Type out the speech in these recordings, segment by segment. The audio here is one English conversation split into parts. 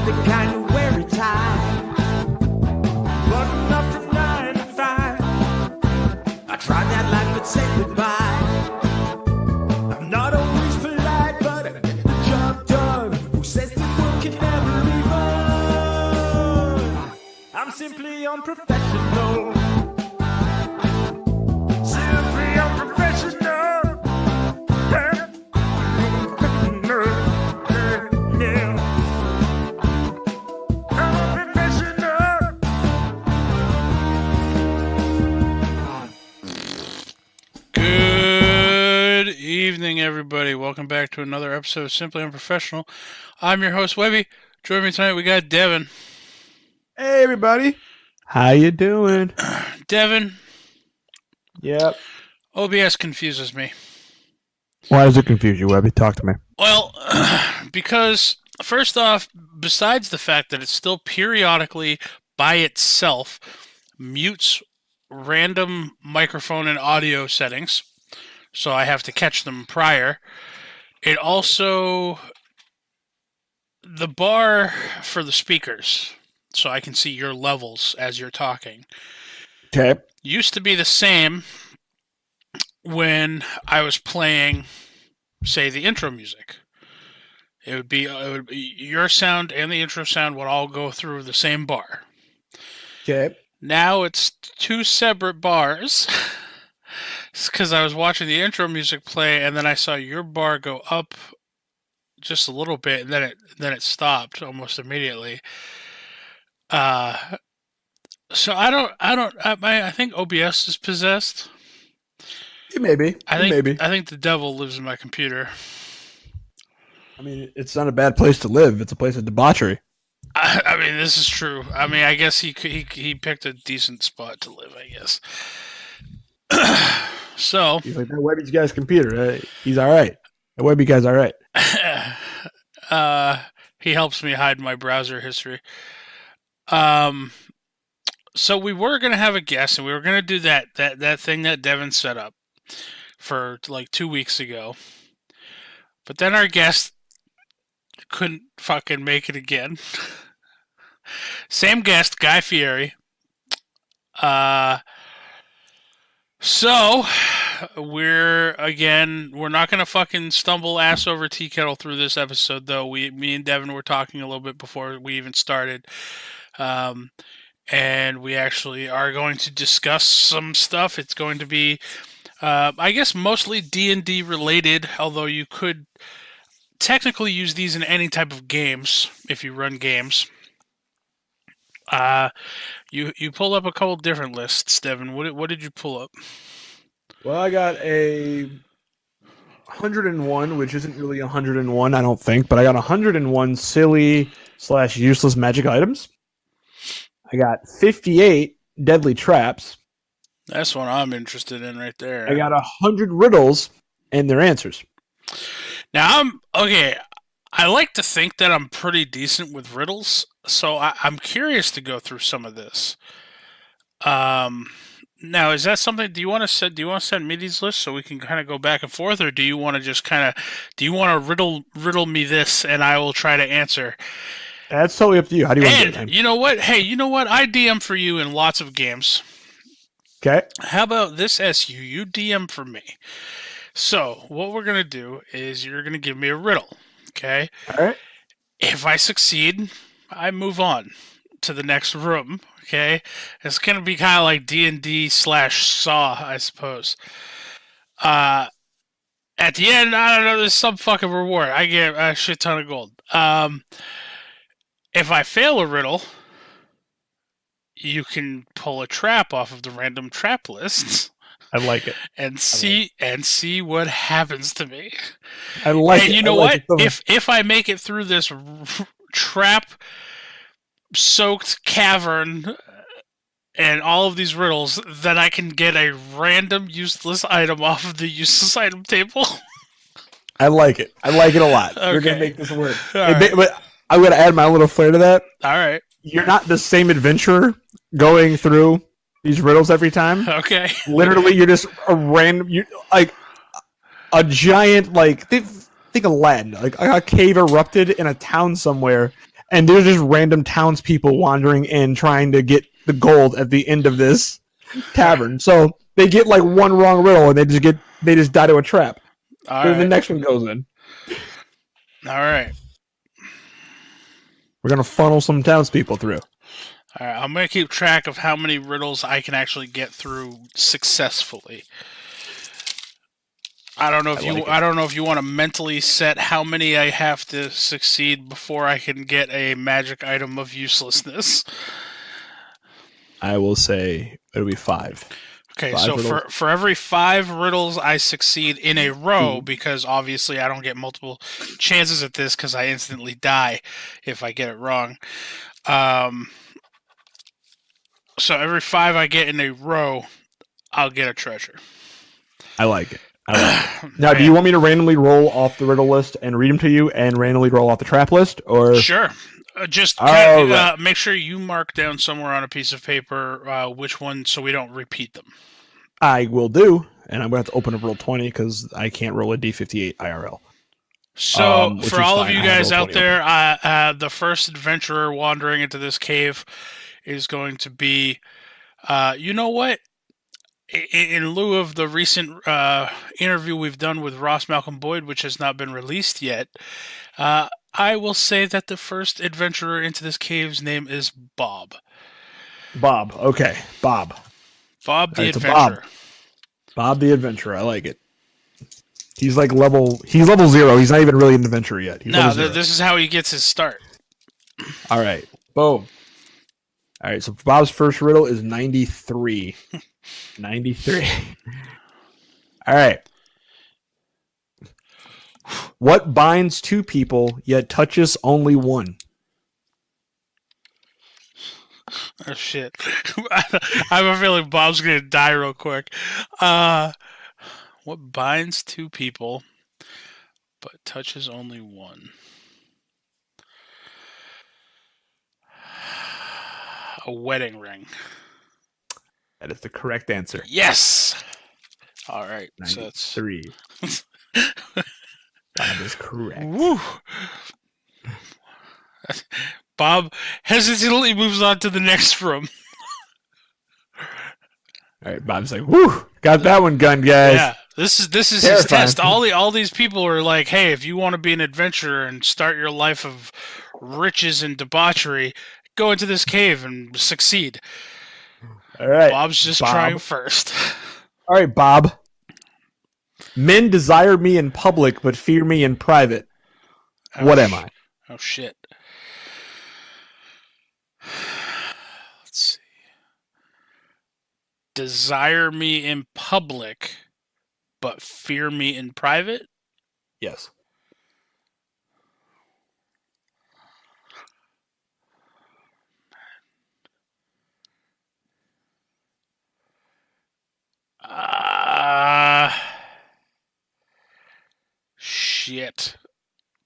the kind you wear a tie. Button up from 9 to 5. I tried that life but said goodbye. I'm not always polite, but I get the job done. Who says the world can never be fun? I'm simply unprofessional. Simply unprofessional. Yeah. Yeah. I'm unprofessional. Good evening, everybody. Welcome back to another episode of Simply Unprofessional. I'm your host, Webby. Joining me tonight, we got Devin. Hey, everybody. How you doing? Devin, Yep. OBS confuses me. Why does it confuse you, Webby? Talk to me. Well, because, first off, besides the fact that it still periodically, by itself, mutes random microphone and audio settings, so I have to catch them prior. It also, the bar for the speakers, so I can see your levels as you're talking, Okay. used to be the same when I was playing, say, the intro music. It would be your sound and the intro sound would all go through the same bar. Okay. Now it's two separate bars. It's because I was watching the intro music play, and then I saw your bar go up just a little bit, and then it stopped almost immediately. So I think OBS is possessed. It may be. I think Maybe. I think the devil lives in my computer. I mean, it's not a bad place to live. It's a place of debauchery. I mean, this is true. I mean, I guess he picked a decent spot to live, I guess. So He's like, that Webby's guy's computer. He's all right. That Webby guy's all right. he helps me hide my browser history. So we were gonna have a guest, and we were gonna do that thing that Devin set up for like 2 weeks ago. But then our guest couldn't fucking make it again. Same guest, Guy Fieri. So we're not gonna fucking stumble ass over tea kettle through this episode, though. Me and Devin were talking a little bit before we even started. And we actually are going to discuss some stuff. It's going to be, I guess, mostly D&D related, although you could technically use these in any type of games if you run games. You pulled up a couple different lists, Devin. What did you pull up? Well, I got a 101, which isn't really 101, I don't think, but I got 101 silly/useless magic items. I got 58 deadly traps. That's what I'm interested in right there. I got 100 riddles and their answers. Now, I like to think that I'm pretty decent with riddles, so I'm curious to go through some of this. Now, is that something? Do you want to send me these lists so we can kind of go back and forth, or do you want to just do you want to riddle me this and I will try to answer? That's totally up to you. How do you want to do it? And you know what? Hey, you know what? I DM for you in lots of games. Okay. How about this SU? You DM for me. So what we're gonna do is you're gonna give me a riddle. Okay. All right. If I succeed, I move on to the next room. Okay. It's gonna be kind of like D&D/Saw, I suppose. At the end, I don't know. There's some fucking reward. I get a shit ton of gold. If I fail a riddle, you can pull a trap off of the random trap lists. I like it. And see what happens to me. I like it. And you know what? If I make it through this trap-soaked cavern and all of these riddles, then I can get a random useless item off of the useless item table. I like it. I like it a lot. Okay. We're gonna make this work. Right. But I'm gonna add my little flair to that. All right. You're not the same adventurer going through these riddles every time. Okay. Literally, you're just a random. You like a giant think Aladdin. Like a cave erupted in a town somewhere, and there's just random townspeople wandering in trying to get the gold at the end of this tavern. So they get like one wrong riddle and they just die to a trap. All Then the right. next one goes in. All right. We're gonna funnel some townspeople through. All right. I'm gonna keep track of how many riddles I can actually get through successfully. I don't know if you want to mentally set how many I have to succeed before I can get a magic item of uselessness. I will say it'll be 5. Okay, 5 so riddles. for every 5 riddles I succeed in a row, because obviously I don't get multiple chances at this because I instantly die if I get it wrong. So every 5 I get in a row, I'll get a treasure. I like it. Now, do you want me to randomly roll off the riddle list and read them to you, and randomly roll off the trap list, or Sure. Just right. make sure you mark down somewhere on a piece of paper which one, so we don't repeat them. I will do, and I'm going to have to open up roll 20 because I can't roll a D58 IRL. So, which for is all of fine. you I have guys roll out 20 there, the first adventurer wandering into this cave is going to be, you know what? In lieu of the recent interview we've done with Ross Malcolm Boyd, which has not been released yet, I will say that the first adventurer into this cave's name is Bob. Bob. Okay, Bob. Bob the All right, so adventurer. Bob the adventurer. I like it. He's like level 0. He's not even really an adventurer yet. He's No, level 0. this is how he gets his start. All right. Boom. All right, so Bob's first riddle is 93. 93. All right. What binds 2 people yet touches only one? Oh, shit. I have a feeling Bob's going to die real quick. What binds 2 people but touches only one? A wedding ring. That is the correct answer. Yes! All right. 93. So That is correct. Woo! Bob hesitantly moves on to the next room. All right, Bob's like, whoo, got that one gun, guys. Yeah, this is his Terrifying. test. All these people are like, hey, if you want to be an adventurer and start your life of riches and debauchery, go into this cave and succeed. All right. Bob's just trying first. All right, Bob. Men desire me in public but fear me in private. What am I? Oh, shit. Let's see. Desire me in public, but fear me in private? Yes. Shit.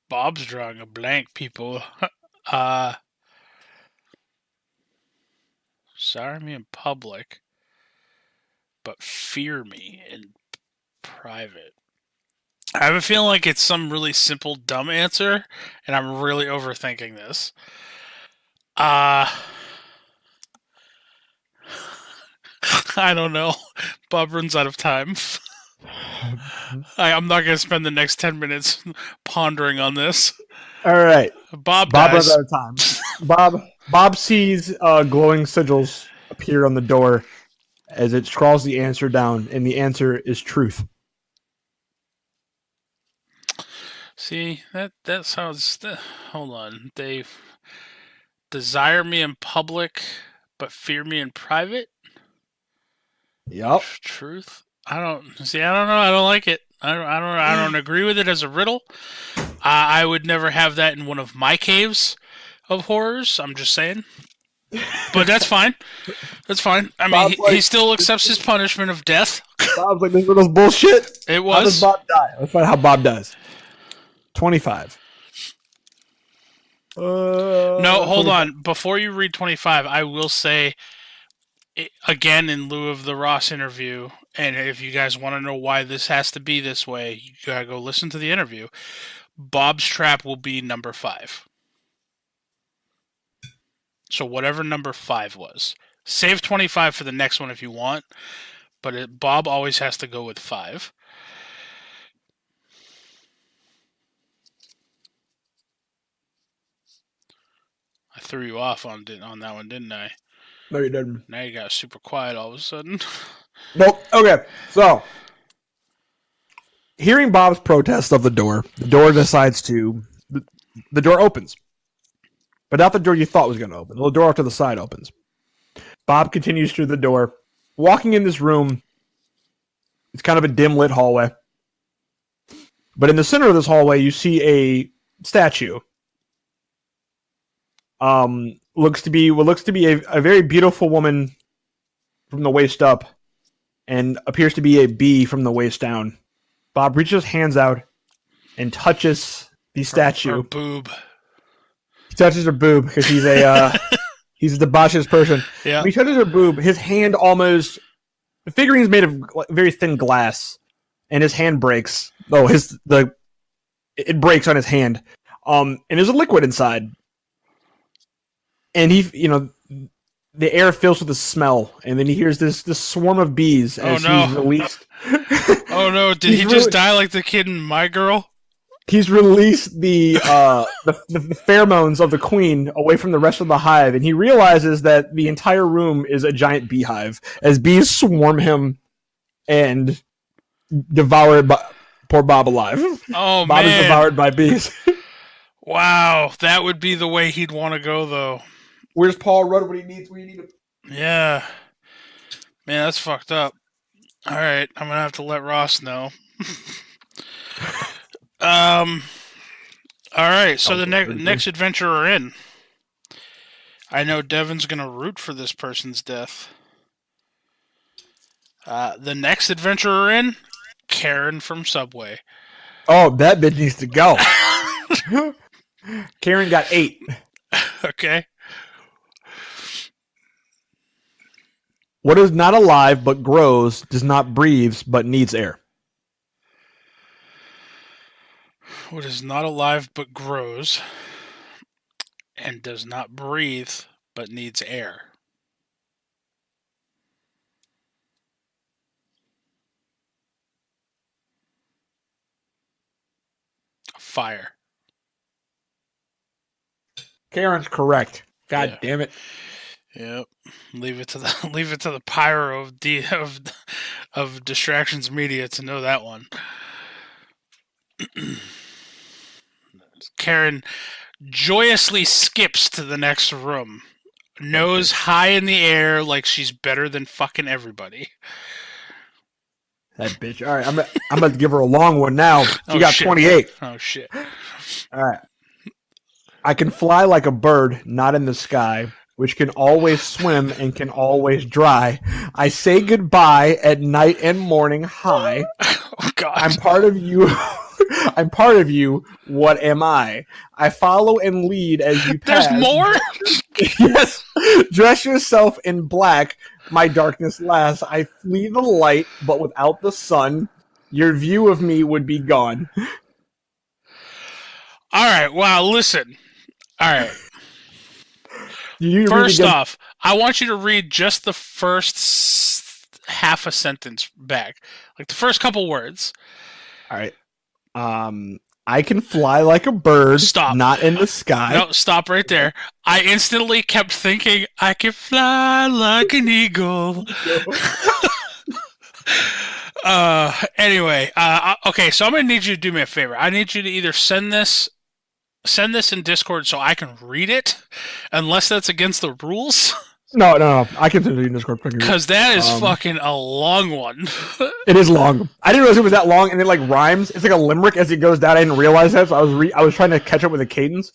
Bob's drawing a blank, people. Desire me in public, but fear me in private. I have a feeling like it's some really simple, dumb answer, and I'm really overthinking this. I don't know. Bob runs out of time. I'm not going to spend the next 10 minutes pondering on this. All right. Bob runs dies. out of time. Bob sees glowing sigils appear on the door as it scrawls the answer down, and the answer is truth. See, that sounds... hold on. They desire me in public, but fear me in private? Yep. Truth? I don't know. I don't like it. I don't agree with it as a riddle. I would never have that in one of my caves of horrors. I'm just saying. But that's fine. That's fine. I mean, he still accepts his punishment of death. Bob's like, this riddle's bullshit. It was. How does Bob die? Let's find out how Bob does. 25. No, hold on. Before you read 25, I will say, again, in lieu of the Ross interview, and if you guys want to know why this has to be this way, you gotta go listen to the interview. Bob's trap will be number 5. So whatever number 5 was. Save 25 for the next one if you want, but Bob always has to go with 5. I threw you off on that one, didn't I? No, you didn't. Now you got super quiet all of a sudden. Nope. Okay, so hearing Bob's protest of the door decides to the door opens, but not the door you thought was going to open. The door off to the side opens. Bob continues through the door, walking in this room. It's kind of a dim lit hallway, but in the center of this hallway, you see a statue. Looks to be a very beautiful woman from the waist up, and appears to be a bee from the waist down. Bob reaches his hands out and touches the statue. Her boob. He touches her boob because he's a he's a debaucherous person. Yeah. When he touches her boob, his hand almost the figurine is made of very thin glass, and his hand breaks. Oh, it breaks on his hand. And there's a liquid inside. And the air fills with a smell, and then he hears this swarm of bees as he's released. Oh no! Did he just die like the kid in My Girl? He's released the pheromones of the queen away from the rest of the hive, and he realizes that the entire room is a giant beehive as bees swarm him and devour poor Bob alive. Oh Bob man! is devoured by bees. Wow, that would be the way he'd want to go, though. Where's Paul Rudd when you need him? Yeah. Man, that's fucked up. All right, I'm gonna have to let Ross know. All right, so the next adventure we're in. I know Devin's gonna root for this person's death. The next adventure we're in, Karen from Subway. Oh, that bitch needs to go. Karen got 8. Okay. What is not alive but grows, does not breathe but needs air? What is not alive but grows and does not breathe but needs air? Fire. Karen's correct. God Yeah. damn it. Yep. Leave it to the pyro of distractions media to know that one. Karen joyously skips to the next room, nose high in the air like she's better than fucking everybody. That bitch. All right, I'm about to give her a long one now. She got shit. 28. Oh shit. All right. I can fly like a bird, not in the sky, which can always swim and can always dry. I say goodbye at night and morning high. Oh god. I'm part of you. I'm part of you. What am I? I follow and lead as you pass. There's more? Yes. Dress yourself in black. My darkness lasts. I flee the light, but without the sun, your view of me would be gone. All right. Wow. Listen. All right. You First off, I want you to read just the first half a sentence back, like the first couple words. All right. I can fly like a bird. Stop. Not in the sky. No, stop right there. I instantly kept thinking, I can fly like an eagle. Anyway, okay, so I'm going to need you to do me a favor. I need you to either send this in Discord so I can read it, unless that's against the rules. No. I can send it in Discord. Because that is fucking a long one. It is long. I didn't realize it was that long, and it like rhymes. It's like a limerick as it goes down. I didn't realize that, so I was trying to catch up with the cadence.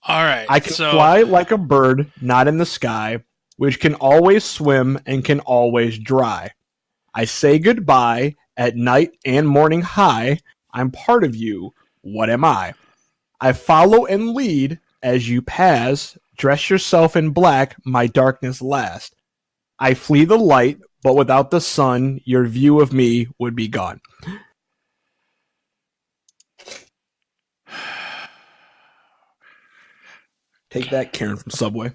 All right. I can fly like a bird, not in the sky, which can always swim and can always dry. I say goodbye at night and morning high. I'm part of you. What am I? I follow and lead as you pass. Dress yourself in black, my darkness lasts. I flee the light, but without the sun, your view of me would be gone. Take that, Karen from Subway.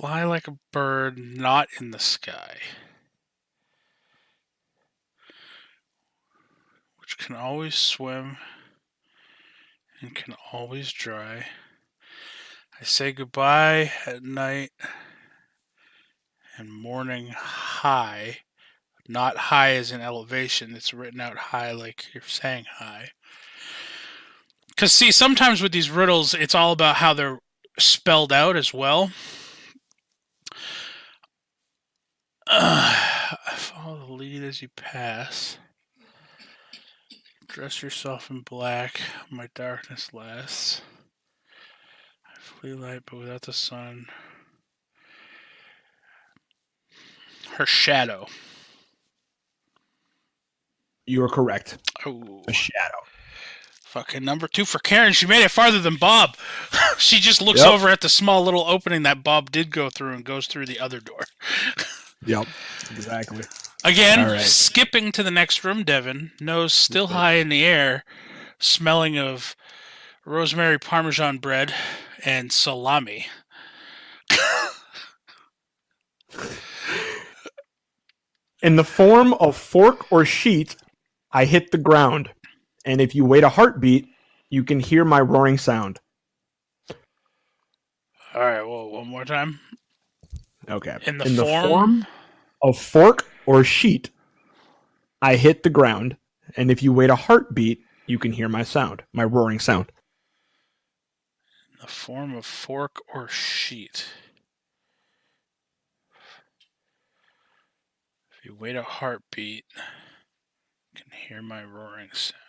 Fly like a bird, not in the sky. Which can always swim and can always dry. I say goodbye at night and morning high. Not high as in elevation. It's written out high like you're saying high. Because, see, sometimes with these riddles, it's all about how they're spelled out as well. Follow the lead as you pass. Dress yourself in black. My darkness lasts. I flee light, but without the sun. Her shadow. You are correct. Oh, A shadow. fucking number 2 for Karen. She made it farther than Bob. She just looks Yep. over at the small little opening that Bob did go through and goes through the other door. Yep, exactly. Again, All right. skipping to the next room, Devin, nose still high in the air, smelling of rosemary Parmesan bread and salami. In the form of fork or sheet, I hit the ground. And if you wait a heartbeat, you can hear my roaring sound. All right, well, one more time. Okay. In the the form? form of fork or sheet, I hit the ground. And if you wait a heartbeat, you can hear my sound, my roaring sound. In the form of fork or sheet. If you wait a heartbeat, you can hear my roaring sound.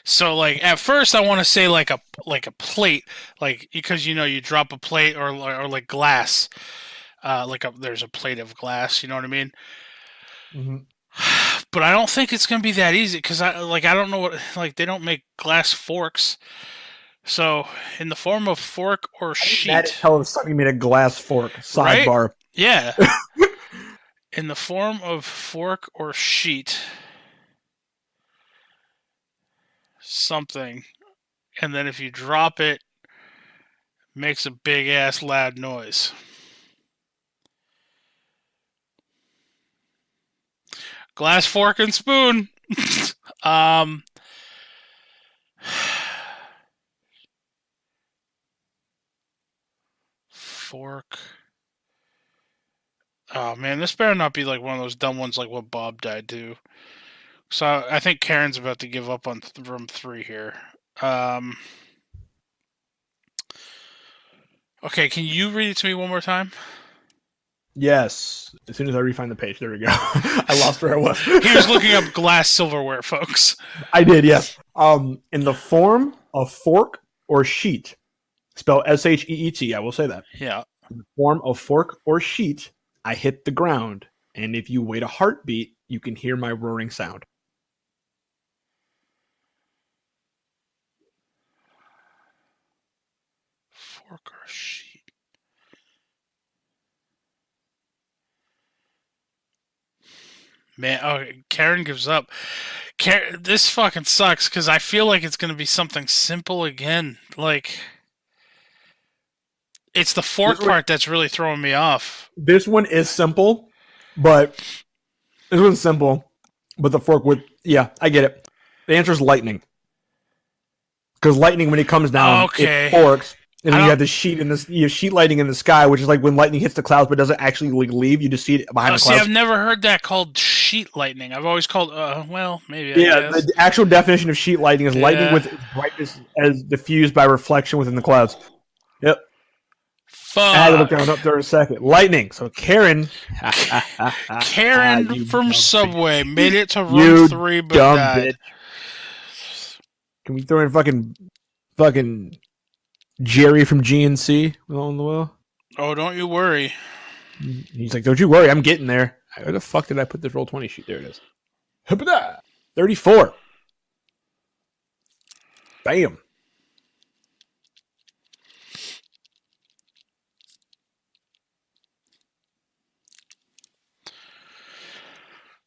So, like, at first, I want to say like a plate, like, because you drop a plate or like glass, there's a plate of glass. You know what I mean? Mm-hmm. But I don't think it's gonna be that easy because I don't know what they don't make glass forks. So, in the form of fork or sheet, That is hell of something made a glass fork. Sidebar. Right? Yeah. In the form of fork or sheet. Something, and then if you drop it, makes a big ass loud noise. Glass, fork, and spoon. Fork. Oh man, this better not be like one of those dumb ones like what Bob died to. So I think Karen's about to give up on room 3 here. Okay, can you read it to me one more time? Yes. As soon as I refine the page, there we go. I lost where I was. He was looking up glass silverware, folks. I did, yes. In the form of fork or sheet, spell SHEET. I will say that. Yeah. In the form of fork or sheet, I hit the ground, and if you wait a heartbeat, you can hear my roaring sound. Fork or sheet. Man, Karen gives up. This fucking sucks because I feel like it's going to be something simple again. Like, it's the fork part that's really throwing me off. This one is simple, but this one's simple, but the fork would, yeah, I get it. The answer is lightning. Because lightning, when it comes down, it forks. And then you have the sheet sheet lightning in the sky, which is like when lightning hits the clouds, but doesn't actually leave. You just see it behind the clouds. See, I've never heard that called sheet lightning. I've always called, well, maybe. I guess. The actual definition of sheet lightning is lightning with its brightness as diffused by reflection within the clouds. Yep. Fuck. I had to look down up there a second. Lightning. So Karen. Karen from Subway made it to room 3, but died. Bitch. Can we throw in fucking Jerry from GNC on the well? Oh, don't you worry. He's like, don't you worry, I'm getting there. Where the fuck did I put this roll 20 sheet? There it is. 34. Bam.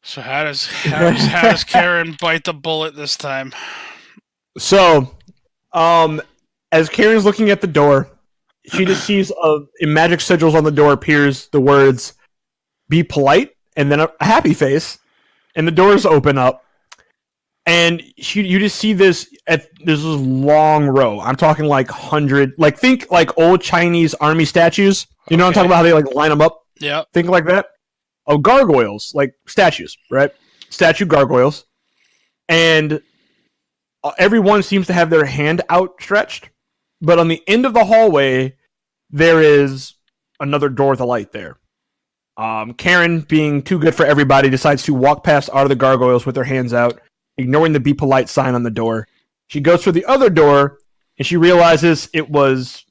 So how does Karen bite the bullet this time? So, as Karen's looking at the door, she just sees in magic sigils on the door appears the words "Be polite" and then a happy face, and the doors open up, and you just see this long row. I'm talking like 100, like think like old Chinese army statues. You know what I'm talking about? How they like line them up. Yeah. Think like that. Of gargoyles, like statues, right? Statue gargoyles, and everyone seems to have their hand outstretched. But on the end of the hallway, there is another door with a light there. Karen, being too good for everybody, decides to walk past out of the gargoyles with her hands out, ignoring the "Be polite" sign on the door. She goes through the other door, and she realizes it was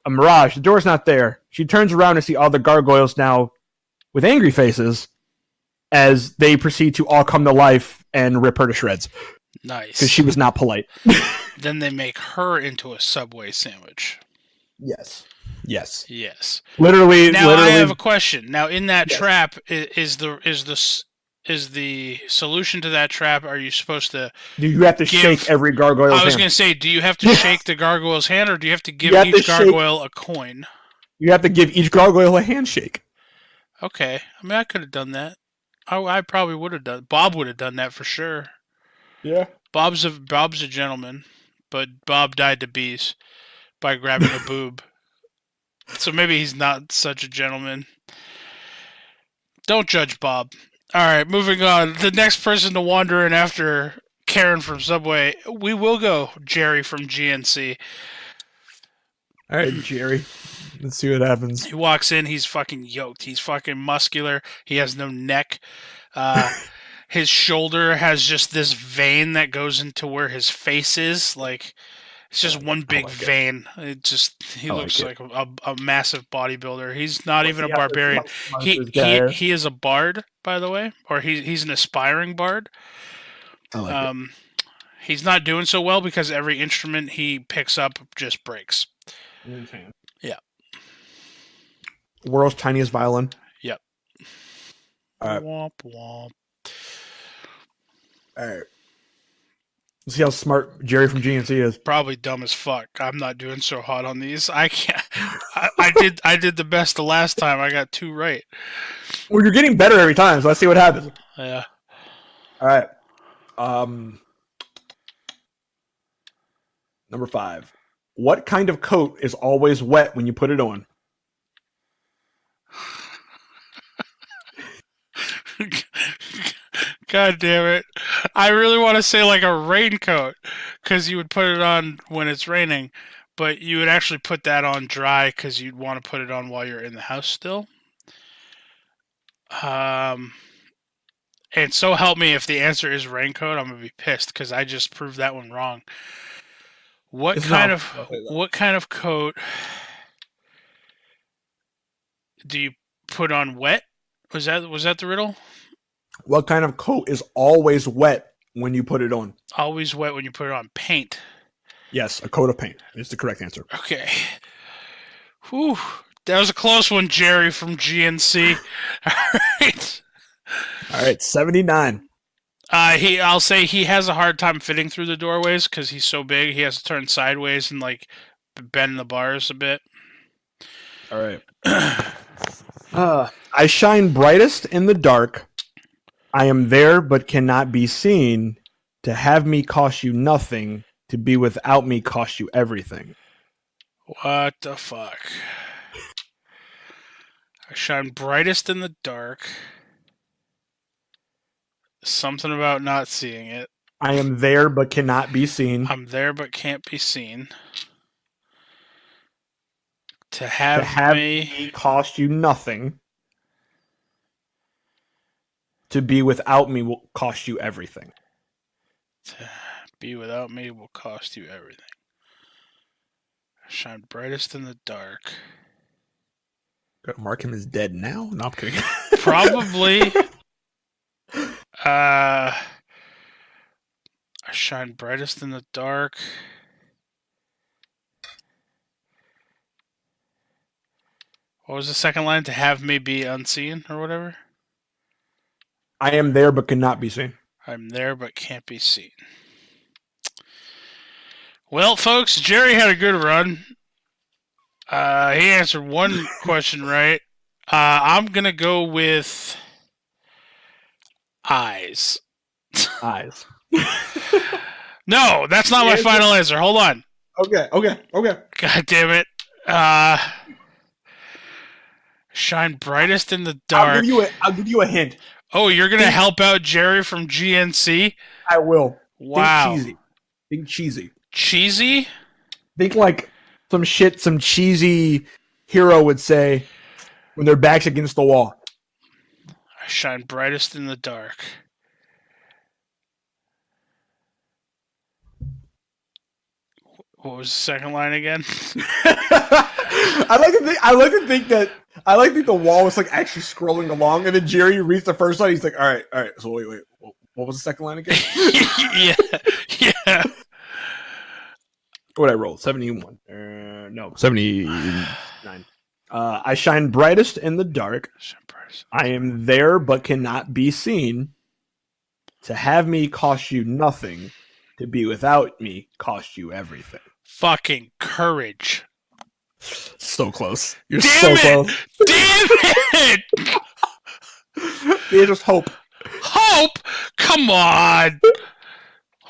a mirage. The door's not there. She turns around and sees all the gargoyles now with angry faces as they proceed to all come to life and rip her to shreds. Nice. Because she was not polite. Then they make her into a Subway sandwich. Yes. Literally. Now literally. I have a question. Now in that Yes. trap, is the solution to that trap? Are you supposed to? Do you have to shake every gargoyle's hand? I was going to say, do you have to shake the gargoyle's hand, or do you have to give each gargoyle a coin? You have to give each gargoyle a handshake. Okay. I mean, I could have done that. I probably would have done. Bob would have done that for sure. Yeah. Bob's a gentleman, but Bob died to bees by grabbing a boob. So maybe he's not such a gentleman. Don't judge Bob. All right, moving on. The next person to wander in after Karen from Subway, we will go Jerry from GNC. All right, Jerry. Let's see what happens. He walks in. He's fucking yoked. He's fucking muscular. He has no neck. His shoulder has just this vein that goes into where his face is. Like, it's just one big vein. He looks like a massive bodybuilder. He's not even a barbarian. He is a bard, by the way, or he's an aspiring bard. He's not doing so well because every instrument he picks up just breaks. Yeah. World's tiniest violin. Yep. All right. Womp womp. All right. Let's see how smart Jerry from GNC is. Probably dumb as fuck. I'm not doing so hot on these. I can't. I did the best the last time. I got 2 right. Well, you're getting better every time, so let's see what happens. Yeah. All right. Number 5. What kind of coat is always wet when you put it on? God damn it. I really want to say like a raincoat, because you would put it on when it's raining, but you would actually put that on dry because you'd want to put it on while you're in the house still. And so help me, if the answer is raincoat, I'm going to be pissed because I just proved that one wrong. What kind of coat do you put on wet? Was that the riddle? What kind of coat is always wet when you put it on? Always wet when you put it on. Paint. Yes, a coat of paint is the correct answer. Okay. Whew. That was a close one, Jerry from GNC. All right, 79. I'll say he has a hard time fitting through the doorways because he's so big. He has to turn sideways and like bend the bars a bit. All right. I shine brightest in the dark. I am there but cannot be seen. To have me cost you nothing. To be without me cost you everything. What the fuck? I shine brightest in the dark. Something about not seeing it. I am there but cannot be seen. I'm there but can't be seen. To have me cost you nothing. To be without me will cost you everything. To be without me will cost you everything. I shine brightest in the dark. Gotta mark him as dead now? No, I'm kidding. Probably. I shine brightest in the dark. What was the second line? To have me be unseen or whatever? I am there but cannot be seen. I'm there but can't be seen. Well, folks, Jerry had a good run. He answered one question right. I'm gonna go with eyes. Eyes. No, that's not my final answer. Hold on. Okay. God damn it. Shine brightest in the I'll dark. give you a hint. Oh, you're gonna help out Jerry from GNC? I will. Wow. Think cheesy. Cheesy? Think like some shit some cheesy hero would say when their back's against the wall. I shine brightest in the dark. What was the second line again? I like to think the wall was like actually scrolling along, and then Jerry reads the first line. He's like, all right. So wait. What was the second line again? yeah. What I rolled 71. No, 79. I shine brightest in the dark. I am there but cannot be seen. To have me cost you nothing. To be without me cost you everything. Fucking courage. So close. You're Damn so it! close. Damn it! There's just hope. Hope? Come on.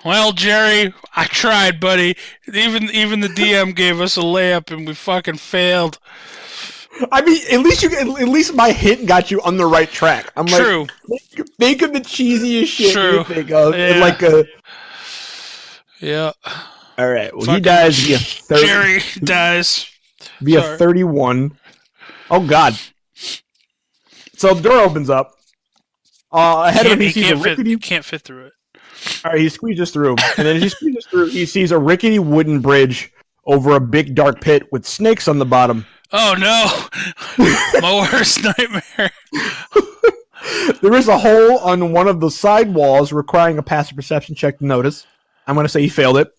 Well, Jerry, I tried, buddy. Even the DM gave us a layup, and we fucking failed. I mean, at least my hint got you on the right track. I'm True. Like, think of the cheesiest shit True. you think of. Yeah. Like a. Yeah. All right. Well, Fucking he dies via 30. Jerry dies via Sorry. 31. Oh God. So the door opens up. Ahead of him, he sees a rickety. Can't fit through it. All right, he squeezes through, and then as he squeezes through, he sees a rickety wooden bridge over a big dark pit with snakes on the bottom. Oh no! My worst nightmare. There is a hole on one of the side walls requiring a passive perception check to notice. I'm going to say he failed it.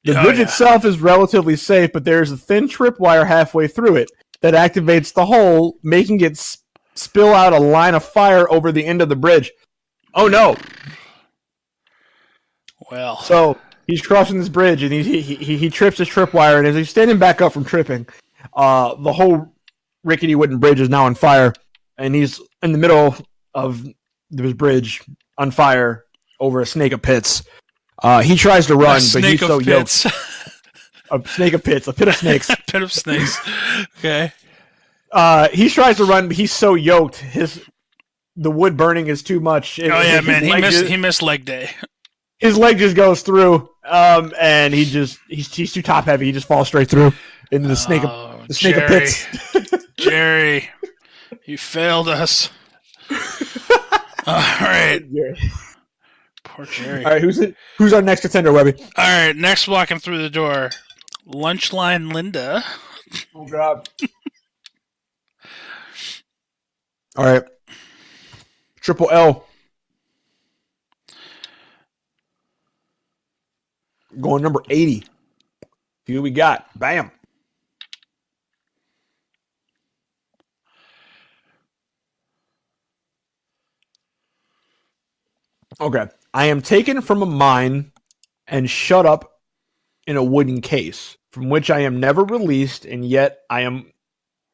The bridge itself is relatively safe, but there is a thin tripwire halfway through it that activates the hole, making it spill out a line of fire over the end of the bridge. Oh no! Well, so he's crossing this bridge and he trips his tripwire, and as he's standing back up from tripping, the whole rickety wooden bridge is now on fire, and he's in the middle of this bridge on fire over a snake of pits. He tries to run, but he's so yoked. A snake of pits, a pit of snakes. Pit of snakes. Okay. He tries to run, but he's so yoked. The wood burning is too much. Oh yeah, man. He missed leg day. His leg just goes through, and he's too top heavy. He just falls straight through into the snake of pits. Jerry, you failed us. All right. Poor Jerry. All right, who's our next contender, Webby? All right, next walking through the door, Lunchline Linda. Oh God. All right. Triple L. Going number 80. See what we got. Bam. Okay. I am taken from a mine and shut up in a wooden case, from which I am never released, and yet I am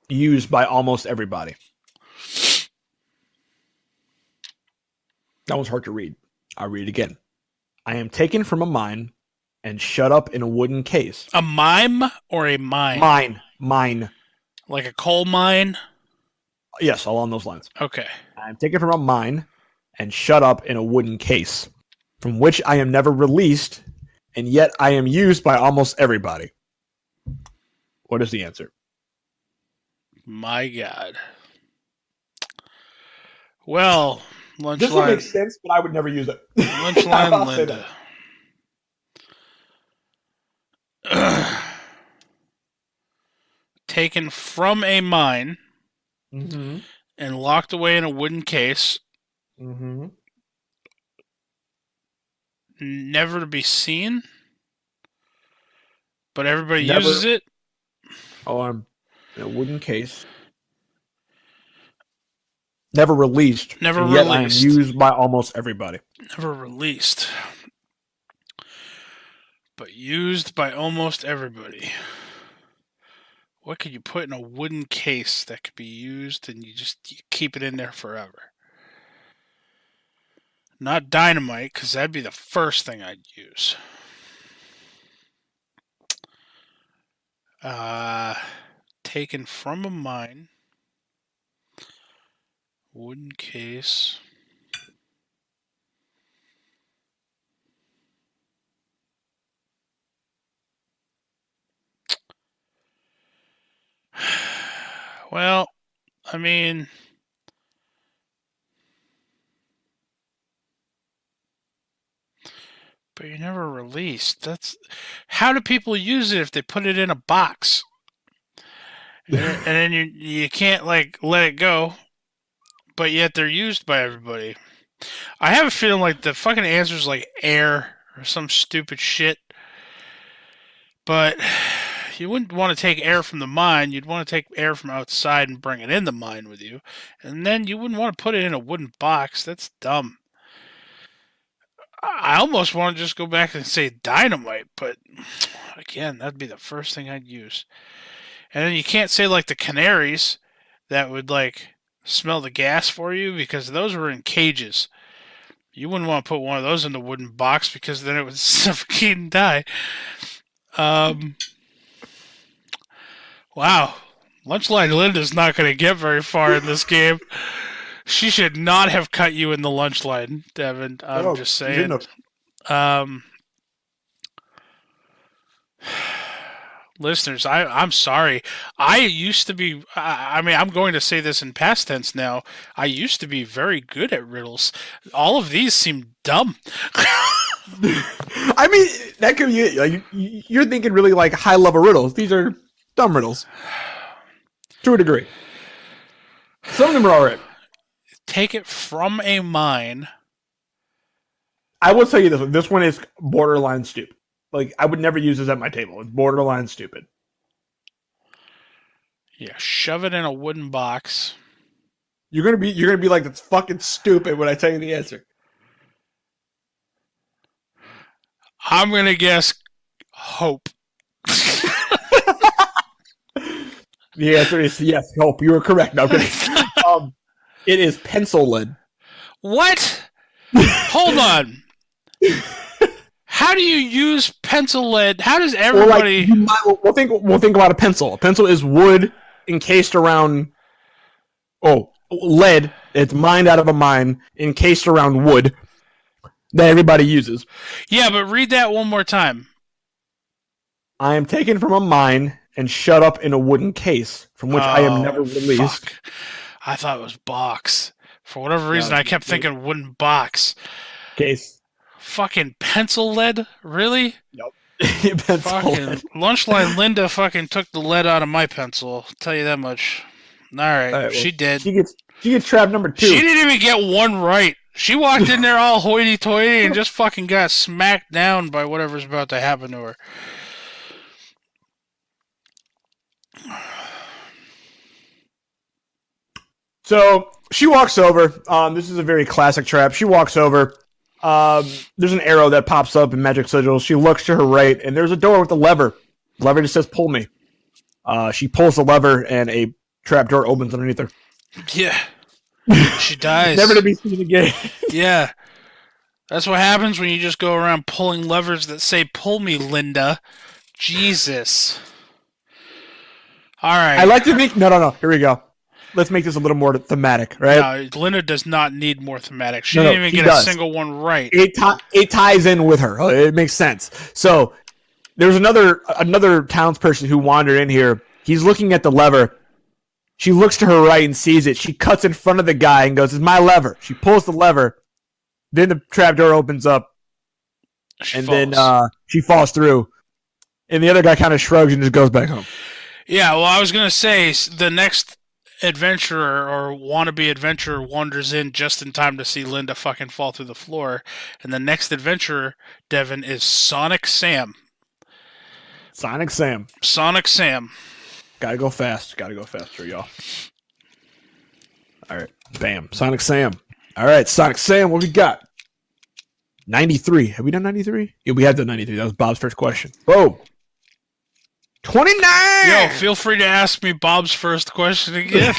used by almost everybody. That was hard to read. I'll read it again. I am taken from a mine and shut up in a wooden case. A mime or a mine? Mine. Like a coal mine? Yes, along those lines. Okay. I am taken from a mine and shut up in a wooden case, from which I am never released, and yet I am used by almost everybody. What is the answer? My God. Well, Lunchline. This one makes sense, but I would never use it. Lunchline Linda. Taken from a mine and locked away in a wooden case. Never to be seen, but everybody uses it. Oh, I'm in a wooden case. Never released. Never and released. Yet I am used by almost everybody. Never released, but used by almost everybody. What could you put in a wooden case that could be used and you keep it in there forever? Not dynamite, because that'd be the first thing I'd use. Taken from a mine. Wooden case. Well, I mean, but you never released. That's how do people use it if they put it in a box? And then you can't like let it go, but yet they're used by everybody. I have a feeling like the fucking answer is like air or some stupid shit. But you wouldn't want to take air from the mine. You'd want to take air from outside and bring it in the mine with you. And then you wouldn't want to put it in a wooden box. That's dumb. I almost want to just go back and say dynamite, but again, that'd be the first thing I'd use. And then you can't say like the canaries that would like smell the gas for you because those were in cages. You wouldn't want to put one of those in the wooden box because then it would suffocate and die. Wow. Lunchline Linda's not going to get very far in this game. She should not have cut you in the lunch line, Devin. I'm just saying. Listeners, I'm sorry. I used to be, I mean, I'm going to say this in past tense now. I used to be very good at riddles. All of these seem dumb. I mean, that could be like you're thinking really like high level riddles. These are dumb riddles, to a degree. Some of them are alright. Take it from a mine. I will tell you this one. This one is borderline stupid. Like I would never use this at my table. It's borderline stupid. Yeah, shove it in a wooden box. You're gonna be like, that's fucking stupid when I tell you the answer. I'm gonna guess hope. The answer is yes, hope. You are correct. No, it is pencil lead. What? Hold on. How do you use pencil lead? How does everybody? We'll think about a pencil. A pencil is wood encased around. Lead. It's mined out of a mine, encased around wood that everybody uses. Yeah, but read that one more time. I am taken from a mine and shut up in a wooden case from which I am never released. Fuck. I thought it was box. For whatever reason, I kept thinking wooden box. Case. Fucking pencil lead? Really? Yep. Fucking Lunchline Linda fucking took the lead out of my pencil. I'll tell you that much. All right, well, she did. She gets trap number 2. She didn't even get one right. She walked in there all hoity-toity and just fucking got smacked down by whatever's about to happen to her. So she walks over. This is a very classic trap. She walks over. There's an arrow that pops up in Magic Sigils. She looks to her right, and there's a door with a lever. The lever just says, pull me. She pulls the lever, and a trap door opens underneath her. Yeah. She dies. Never to be seen again. Yeah. That's what happens when you just go around pulling levers that say, pull me, Linda. Jesus. All right. I like to make... No. Here we go. Let's make this a little more thematic, right? No, Linda does not need more thematic. She didn't even get a single one right. It ties in with her. It makes sense. So there's another townsperson who wandered in here. He's looking at the lever. She looks to her right and sees it. She cuts in front of the guy and goes, "It's my lever." She pulls the lever. Then the trapdoor opens up. Then she falls through. And the other guy kind of shrugs and just goes back home. Yeah, well, I was going to say, the next adventurer or wannabe adventurer wanders in just in time to see Linda fucking fall through the floor. And the next adventurer, Devin, is Sonic Sam. Sonic Sam. Gotta go fast. Gotta go faster, y'all. All right. Bam. Sonic Sam. All right, Sonic Sam, what we got? 93. Have we done 93? Yeah, we have done 93. That was Bob's first question. Boom. 29! Yo, feel free to ask me Bob's first question again.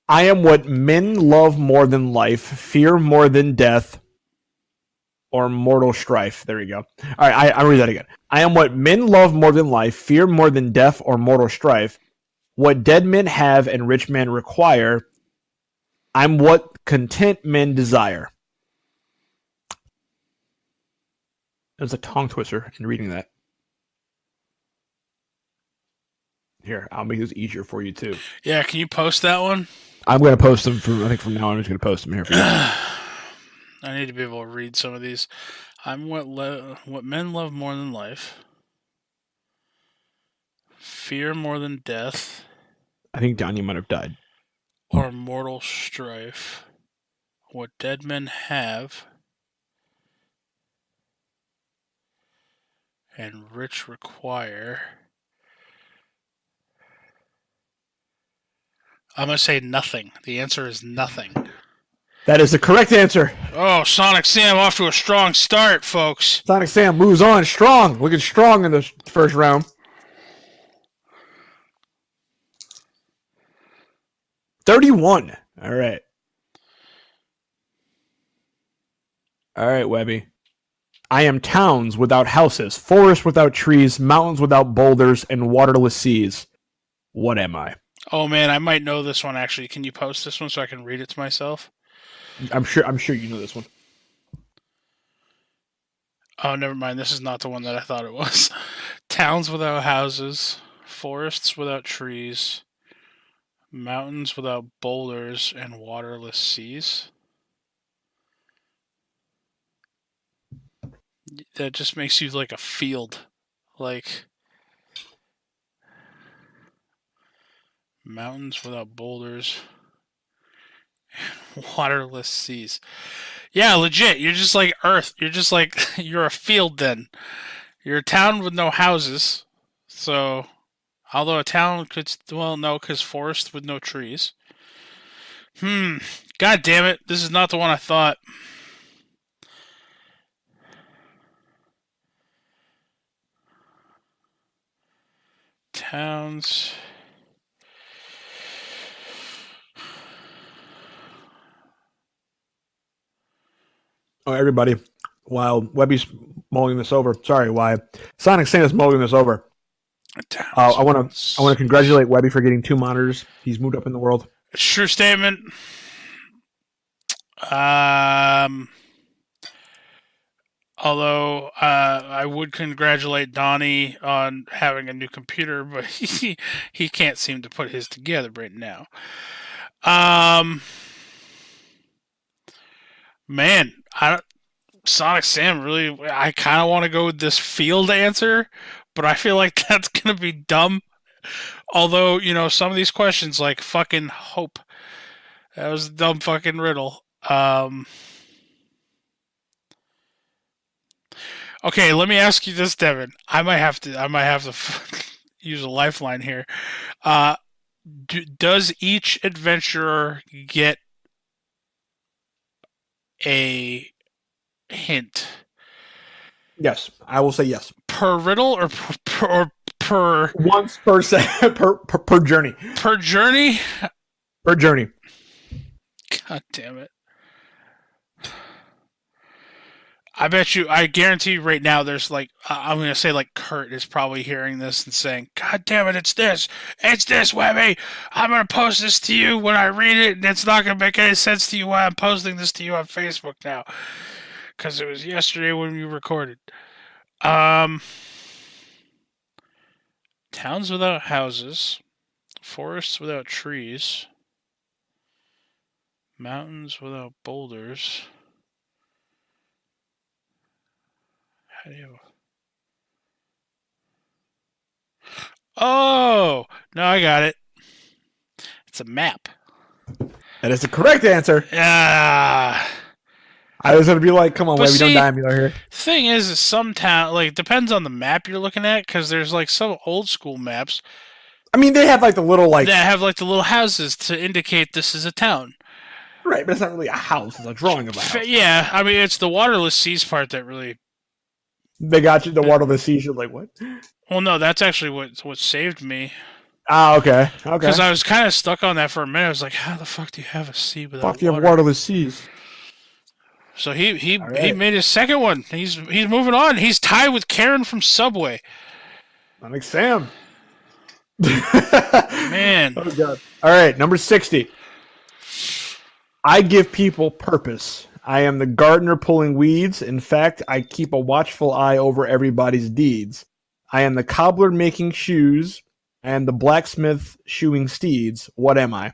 I am what men love more than life, fear more than death, or mortal strife. There you go. All right, I'll read that again. I am what men love more than life, fear more than death, or mortal strife. What dead men have and rich men require. I'm what content men desire. There's a tongue twister in reading that. Here, I'll make this easier for you too. Yeah, can you post that one? I'm going to post them I think from now on I'm just going to post them here for you. I need to be able to read some of these. I'm what men love more than life. Fear more than death. I think Donnie might have died. Or mortal strife. What dead men have. And rich require. I'm going to say nothing. The answer is nothing. That is the correct answer. Oh, Sonic Sam off to a strong start, folks. Sonic Sam moves on strong. Looking strong in the first round. $31. All right. All right, Webby. I am towns without houses, forests without trees, mountains without boulders, and waterless seas. What am I? Oh man, I might know this one actually. Can you post this one so I can read it to myself? I'm sure you know this one. Oh, never mind. This is not the one that I thought it was. Towns without houses, forests without trees, mountains without boulders, and waterless seas. That just makes you like a field. Like mountains without boulders and waterless seas. Yeah, legit. You're just like Earth. You're just like, you're a field then. You're a town with no houses. So, although a town could, well, no, because forest with no trees. God damn it. This is not the one I thought. Towns. Oh, everybody. While Webby's mulling this over, while Sonic Sam is mulling this over, I want to congratulate Webby for getting 2 monitors. He's moved up in the world. True statement. Although I would congratulate Donnie on having a new computer, but he can't seem to put his together right now. Man, Sonic Sam really. I kind of want to go with this field answer, but I feel like that's gonna be dumb. Although some of these questions, like fucking hope, that was a dumb fucking riddle. Okay, let me ask you this, Devin. I might have to use a lifeline here. Does each adventurer get a hint? Yes, I will say yes. Per riddle or per once per journey. Per journey? Per journey. God damn it. I guarantee you right now there's like, I'm going to say like Kurt is probably hearing this and saying, God damn it, it's this, Webby. I'm going to post this to you when I read it, and it's not going to make any sense to you why I'm posting this to you on Facebook now. Because it was yesterday when we recorded. Towns without houses, forests without trees, mountains without boulders. How do you... Oh! No, I got it. It's a map. That is the correct answer. Yeah. I was going to be like, come on, Webby, don't die me here. The thing is some town, like, depends on the map you're looking at, because there's, like, some old school maps. I mean, they have, like, the little, like... That have, like, the little houses to indicate this is a town. Right, but it's not really a house. It's a drawing of a house. Yeah, I mean, it's the waterless seas part that really They got you the water of the sea. You're like, what? Well, no, that's actually what saved me. Ah, okay. Okay. Because I was kind of stuck on that for a minute. I was like, how the fuck do you have a sea without Fuck, you have water? water of the seas. So he right. made his second one. He's moving on. He's tied with Karen from Subway. Sonic Sam. Man. Oh, God. All right, number 60. I give people purpose. I am the gardener pulling weeds. In fact, I keep a watchful eye over everybody's deeds. I am the cobbler making shoes. I am the blacksmith shoeing steeds. What am I?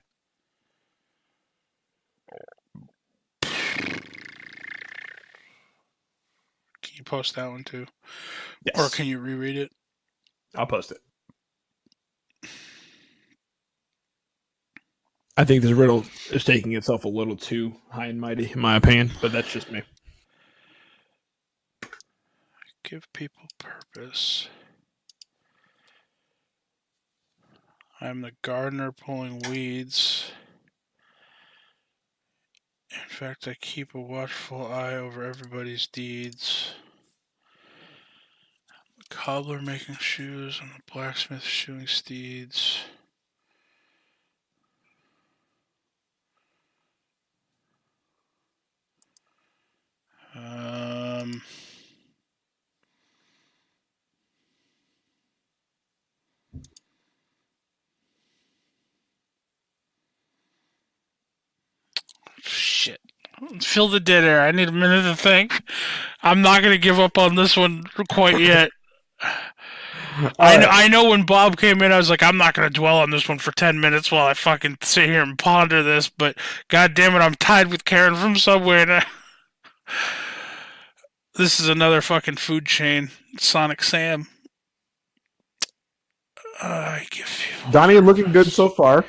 Can you post that one too? Yes. Or can you reread it? I'll post it. I think this riddle is taking itself a little too high and mighty, in my opinion, but that's just me. Give people purpose. I'm the gardener pulling weeds. In fact, I keep a watchful eye over everybody's deeds. The cobbler making shoes and the blacksmith shoeing steeds. Shit. Fill the dead air. I need a minute to think. I'm not going to give up on this one quite yet. I know when Bob came in, I was like, I'm not going to dwell on this one for 10 minutes while I fucking sit here and ponder this, but god damn it, I'm tied with Karen from Subway. And this is another fucking food chain. Sonic Sam. Donnie looking good so far.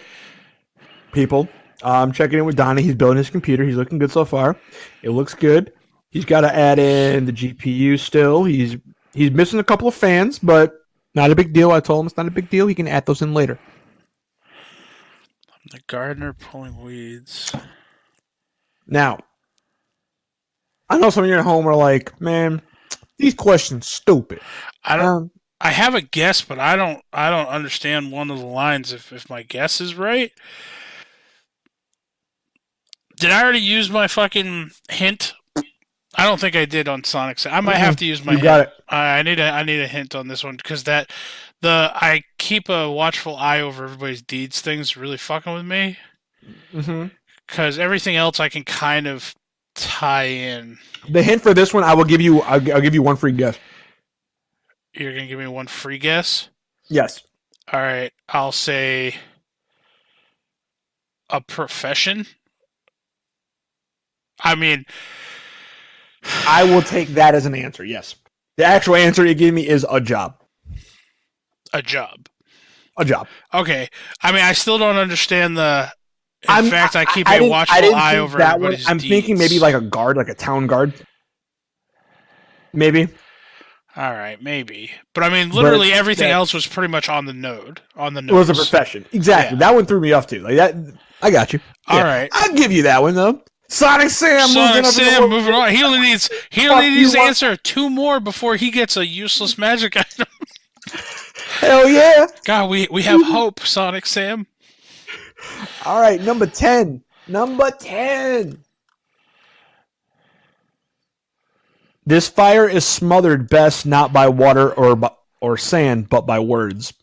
People. I'm checking in with Donnie. He's building his computer. He's looking good so far. It looks good. He's got to add in the GPU still. He's missing a couple of fans, but not a big deal. I told him it's not a big deal. He can add those in later. I'm the gardener pulling weeds. Now, I know some of you at home are like, man, these questions stupid. I have a guess, but I don't understand one of the lines if my guess is right. Did I already use my fucking hint? I don't think I did on Sonic. I might have to use my hint. Got it. I need a hint on this one because I keep a watchful eye over everybody's deeds thing's really fucking with me. Because everything else I can kind of tie in. The hint for this one, I'll give you one free guess. You're gonna give me one free guess? Yes. All right. I'll say a profession. I mean, I will take that as an answer, yes. The actual answer you give me is a job. A job. A job. Okay. I mean, I still don't understand the... In fact, I keep a watchful eye over everybody's I'm thinking maybe like a guard, like a town guard. Maybe. All right, maybe. But I mean, literally everything else was pretty much on the node. It was a profession. Exactly. Yeah. That one threw me off too. Like that. I got you. All right. I'll give you that one though. Sonic Sam moving on. He only needs to answer 2 more before he gets a useless magic item. Hell yeah. God, we have hope, Sonic Sam. All right, number 10. Number 10. This fire is smothered best not by water or sand, but by words.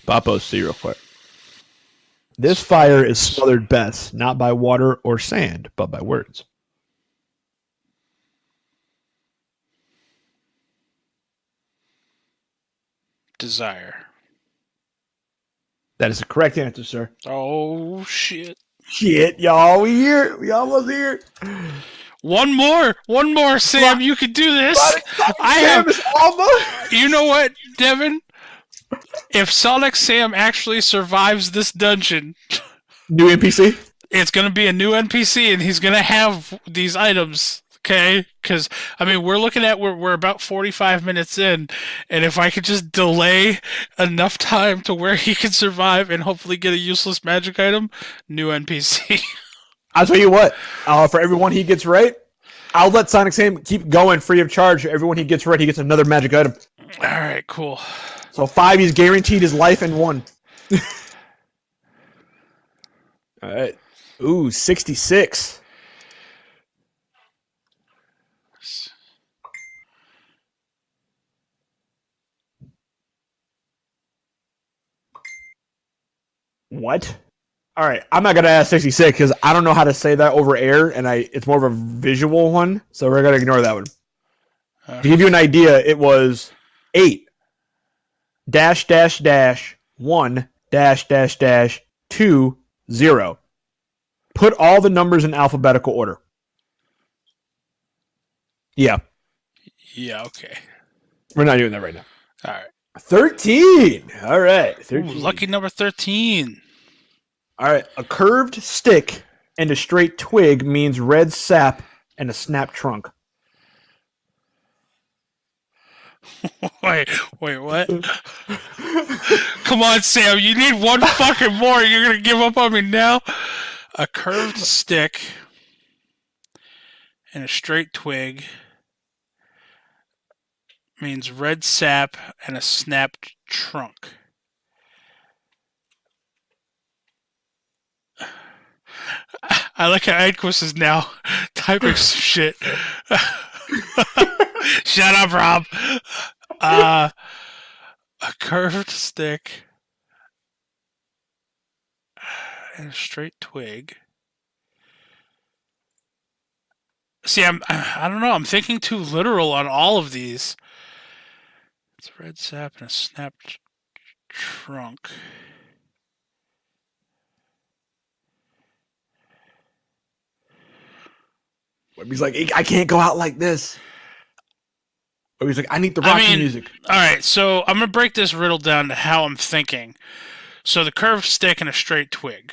Papo, see real quick. This fire is smothered best not by water or sand, but by words. Desire. That is the correct answer, sir. Oh, shit. Shit, y'all. We here. We almost here. One more, Sam. You can do this. You know what, Devin? If Sonic Sam actually survives this dungeon, new NPC? It's going to be a new NPC, and he's going to have these items, okay? Because, I mean, we're about 45 minutes in, and if I could just delay enough time to where he can survive and hopefully get a useless magic item, new NPC. I'll tell you what, for everyone he gets right, I'll let Sonic Sam keep going free of charge. Everyone he gets right, he gets another magic item. All right, cool. So 5, he's guaranteed his life, and 1. All right. Ooh, 66. What? All right, I'm not gonna ask 66 because I don't know how to say that over air, and it's more of a visual one, so we're gonna ignore that one. To give you an idea, it was 8 dash dash dash 1 dash dash dash 2 0. Put all the numbers in alphabetical order. Yeah, Yeah, okay. we're not doing that right now. All right. 13. All right, 13. Ooh, lucky number 13. All right, a curved stick and a straight twig means red sap and a snap trunk. Wait, what? Come on, Sam. You need one fucking more. You're going to give up on me now? A curved stick and a straight twig means red sap and a snapped trunk. I like how Edquist is now typing some shit. Shut up, Rob. A curved stick and a straight twig. See, I don't know. I'm thinking too literal on all of these. It's a red sap and a snapped trunk. He's like, I can't go out like this. He's like, I need the Rocky music. All right, so I'm going to break this riddle down to how I'm thinking. So the curved stick and a straight twig.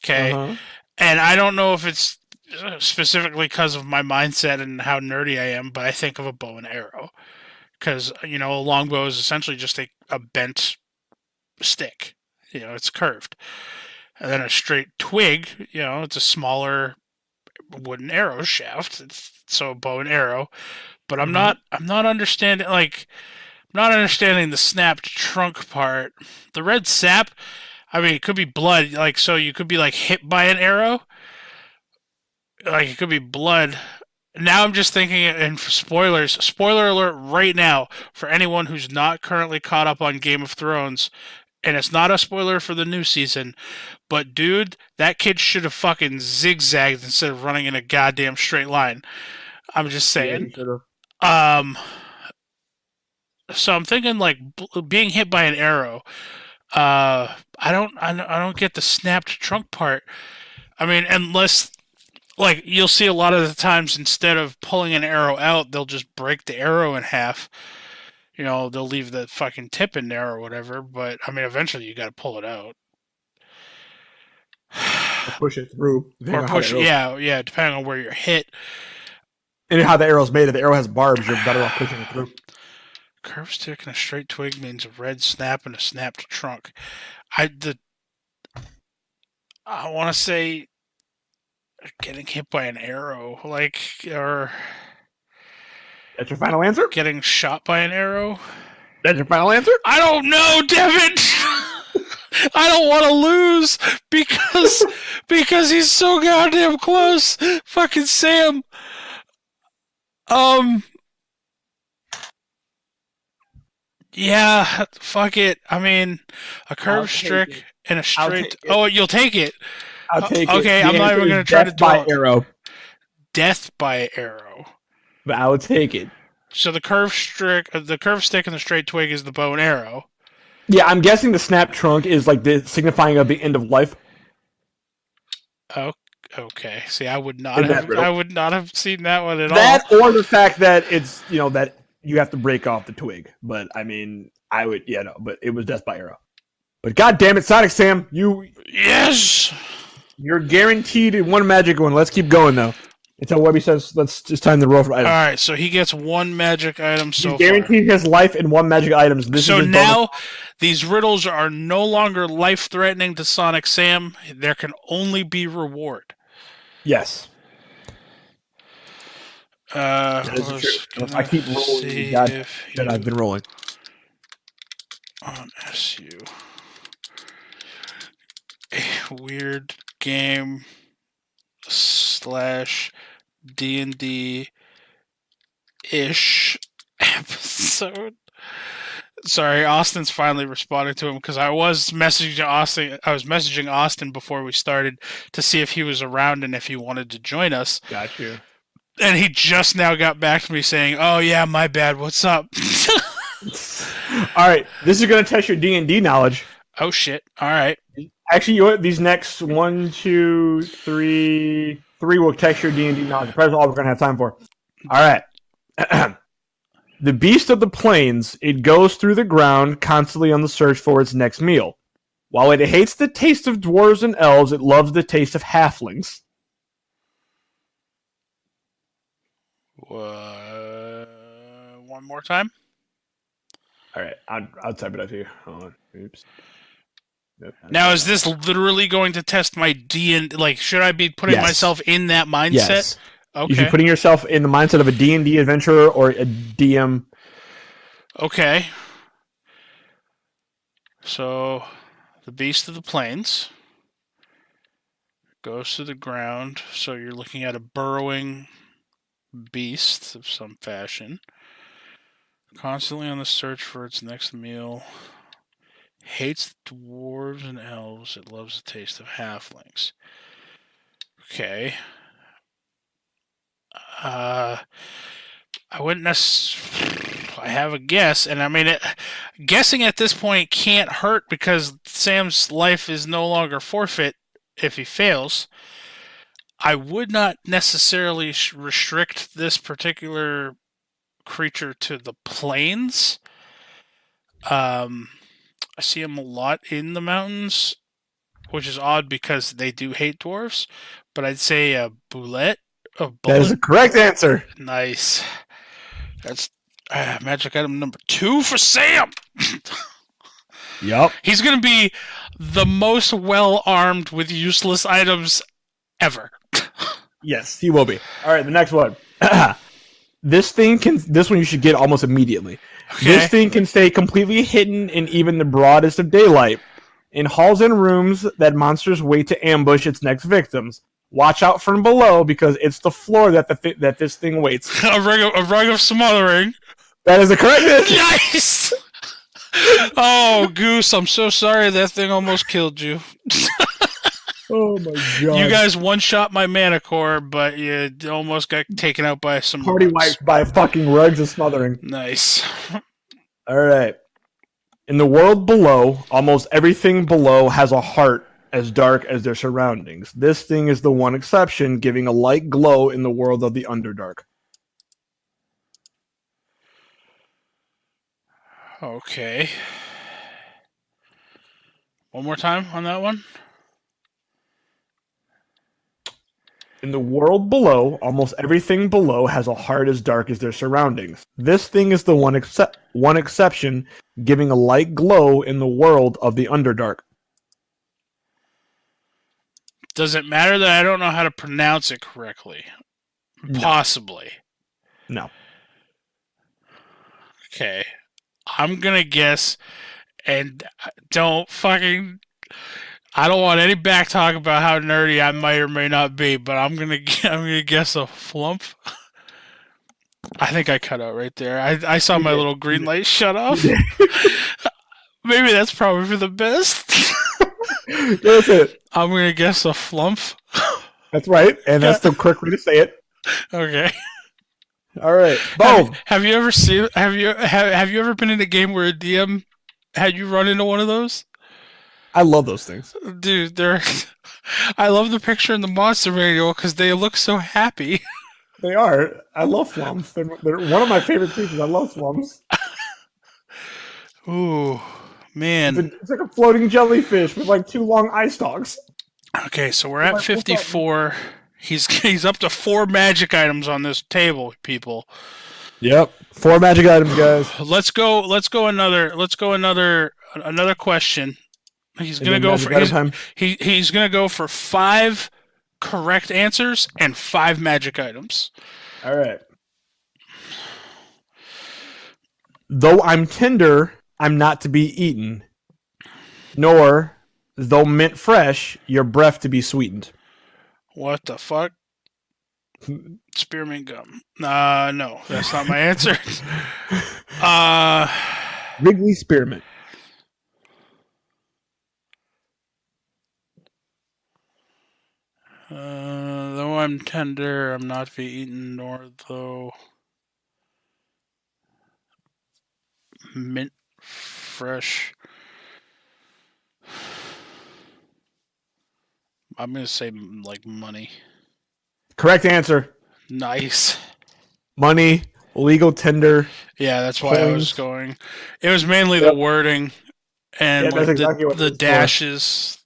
Okay? Uh-huh. And I don't know if it's specifically because of my mindset and how nerdy I am, but I think of a bow and arrow. Because, a longbow is essentially just a bent stick. It's curved. And then a straight twig, it's a smaller wooden arrow shaft. So bow and arrow. But I'm not understanding the snapped trunk part. The red sap, it could be blood, so you could be hit by an arrow. It could be blood. Now I'm just thinking, and for spoiler alert right now for anyone who's not currently caught up on Game of Thrones, and it's not a spoiler for the new season, but dude, that kid should have fucking zigzagged instead of running in a goddamn straight line. I'm just saying. Yeah, So I'm thinking being hit by an arrow. I don't get the snapped trunk part. Unless you'll see a lot of the times instead of pulling an arrow out, they'll just break the arrow in half. They'll leave the fucking tip in there or whatever. But eventually you got to pull it out. or push it through. Or push, yeah, depending on where you're hit. And how the arrow's made. If the arrow has barbs, you're better off pushing it through. Curved stick and a straight twig means a red snap and a snapped trunk. I want to say getting hit by an arrow, or That's your final answer? getting shot by an arrow. That's your final answer? I don't know, Devin. I don't want to lose because he's so goddamn close. Fucking Sam. Yeah, fuck it. A curved stick and a straight. Oh, you'll take it. I'll take it. Okay, The I'm not answer even going to is try to death by dwell. arrow. Death by arrow. But I would take it. So the curved stick and the straight twig is the bow and arrow. Yeah, I'm guessing the snap trunk is the signifying of the end of life. Oh, okay. See, I would not have seen that one at all. That or the fact that it's that you have to break off the twig. But I would but it was death by arrow. But god damn it, Sonic Sam, Yes. you're guaranteed one magic one. Let's keep going though. Until Webby says it's time to roll for items. All right, so he gets one magic item so He's guaranteed his life in one magic items. So now these riddles are no longer life-threatening to Sonic Sam. There can only be reward. Yes. That is true. If I keep rolling the see dot if that I've been rolling. on SU. A weird game / D&D ish episode. Sorry, Austin's finally responding to him because I was messaging Austin. I was messaging Austin before we started to see if he was around and if he wanted to join us. Got you. And he just now got back to me saying, "Oh yeah, my bad. What's up?" All right, this is going to test your D&D knowledge. Oh shit! All right. Actually, you know what? These next 1, 2, 3 will test your D&D knowledge. That's all we're going to have time for. All right. The beast of the plains, it goes through the ground, constantly on the search for its next meal. While it hates the taste of dwarves and elves, it loves the taste of halflings. One more time. All right, I'll type it out here. Hold on. Oops. Nope. Now, is this literally going to test my like? Should I be putting Yes. myself in that mindset? Yes. Okay. You should be putting yourself in the mindset of a D&D adventurer or a DM. Okay. So, the beast of the plains goes to the ground. So you're looking at a burrowing beast of some fashion, constantly on the search for its next meal. Hates dwarves and elves. It loves the taste of halflings. Okay. I wouldn't I have a guess, and I mean, guessing at this point can't hurt because Sam's life is no longer forfeit if he fails. I would not necessarily restrict this particular creature to the plains. I see him a lot in the mountains, which is odd because they do hate dwarves. But I'd say a bullet. That is the correct answer. Nice. That's magic item number 2 for Sam. Yep. He's going to be the most well-armed with useless items ever. Yes, he will be. All right, the next one. This one you should get almost immediately. Okay. This thing can stay completely hidden in even the broadest of daylight. In halls and rooms that monsters wait to ambush its next victims. Watch out from below because it's the floor that that this thing waits. A rug of smothering. That is the correct answer. Nice! Oh, Goose, I'm so sorry that thing almost killed you. Oh my god. You guys one-shot my mana core, but you almost got taken out by some Party rugs. wiped by fucking rugs of smothering. Nice. All right. In the world below, almost everything below has a heart as dark as their surroundings. This thing is the one exception, giving a light glow in the world of the Underdark. Okay. One more time on that one. In the world below, almost everything below has a heart as dark as their surroundings. This thing is the one exception, giving a light glow in the world of the Underdark. Does it matter that I don't know how to pronounce it correctly? No. Possibly. No. Okay. I'm gonna guess, and don't fucking... I don't want any back talk about how nerdy I might or may not be, but I'm gonna guess a flump. I think I cut out right there. I saw my little green light shut off. Maybe that's probably for the best. That's it. I'm gonna guess a flump. That's right, and that's the correct way to say it. Okay. All right. Boom. Have you ever seen? Have you ever been in a game where a DM had you run into one of those? I love those things. Dude, I love the picture in the monster manual because they look so happy. They are. I love flums. They're one of my favorite creatures. I love flums. Ooh, man. It's like a floating jellyfish with like 2 long eye stalks. Okay, so we're at 54. He's up to 4 magic items on this table, people. Yep. 4 magic items, guys. Let's go another question. He's gonna go for 5 correct answers and 5 magic items. All right. Though I'm tender, I'm not to be eaten. Nor, though mint fresh, your breath to be sweetened. What the fuck? Spearmint gum. No, that's not my answer. Wrigley Spearmint. Though I'm tender, I'm not to be eaten, nor though mint fresh. I'm gonna say like money. Correct answer. Nice. Money, legal tender. Yeah, that's why I was Coins. going. It was mainly the wording and Yeah, that's like exactly what the it's for. dashes.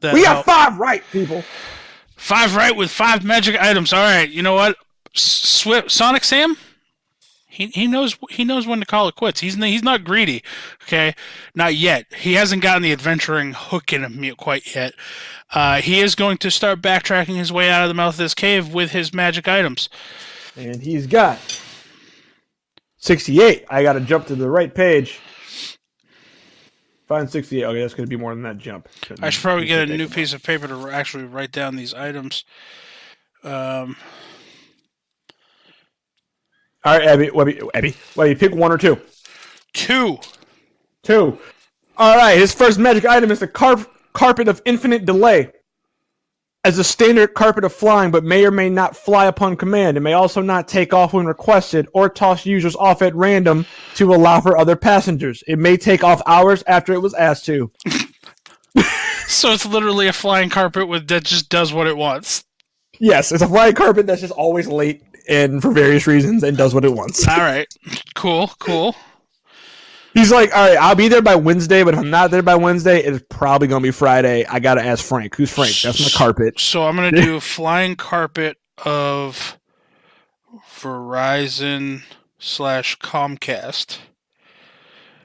That We help. got 5 right, people. 5 right with 5 magic items. All right, you know what? Sonic Sam. He knows when to call it quits. He's not greedy. Okay, not yet. He hasn't gotten the adventuring hook in him quite yet. He is going to start backtracking his way out of the mouth of this cave with his magic items. And he's got 68. I got to jump to the right page. Find 68. Okay, that's going to be more than that jump. I should probably get a new piece of paper to actually write down these items. All right, Webby, pick 1 or 2. 2. 2. All right, his first magic item is the carpet of infinite delay. As a standard carpet of flying, but may or may not fly upon command. It may also not take off when requested or toss users off at random to allow for other passengers. It may take off hours after it was asked to. So it's literally a flying carpet that just does what it wants. Yes, it's a flying carpet that's just always late and for various reasons and does what it wants. All right. Cool. He's like, all right, I'll be there by Wednesday, but if I'm not there by Wednesday, it's probably going to be Friday. I got to ask Frank. Who's Frank? That's my carpet. So I'm going to do a flying carpet of Verizon / Comcast.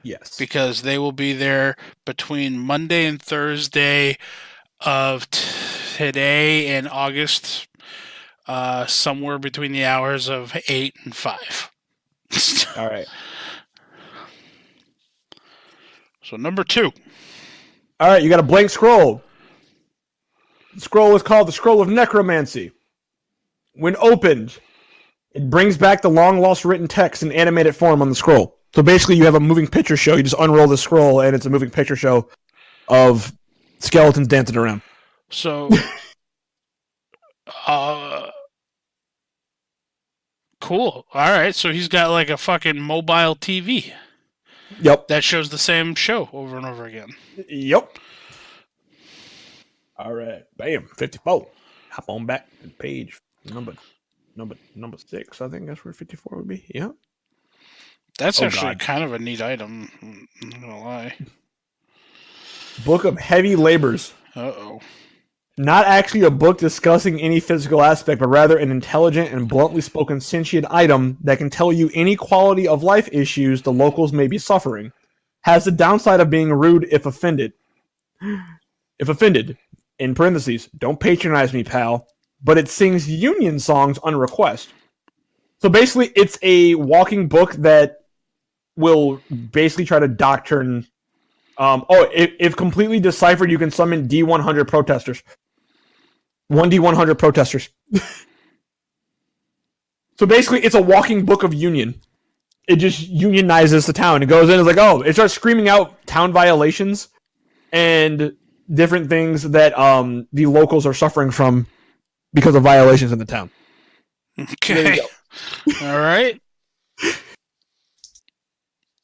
Yes. Because they will be there between Monday and Thursday of today and August, somewhere between the hours of 8 and 5. All right. So number 2. All right, you got a blank scroll. The scroll is called the Scroll of Necromancy. When opened, it brings back the long-lost written text in animated form on the scroll. So basically, you have a moving picture show. You just unroll the scroll, and it's a moving picture show of skeletons dancing around. So, cool. All right, so he's got like a fucking mobile TV. Yep. That shows the same show over and over again. Yep. All right. Bam. 54. Hop on back to page number 6. I think that's where 54 would be. Yeah. That's actually kind of a neat item. I'm not gonna lie. Book of Heavy Labors. Uh-oh. Not actually a book discussing any physical aspect, but rather an intelligent and bluntly spoken sentient item that can tell you any quality of life issues the locals may be suffering. Has the downside of being rude if offended. If offended, in parentheses, don't patronize me, pal, but it sings union songs on request. So basically, it's a walking book that will basically try to doctrine. If completely deciphered, you can summon D100 protesters. 1D100 protesters. So basically, it's a walking book of union. It just unionizes the town. It goes in, it's like, oh, it starts screaming out town violations and different things that the locals are suffering from because of violations in the town. Okay. All right.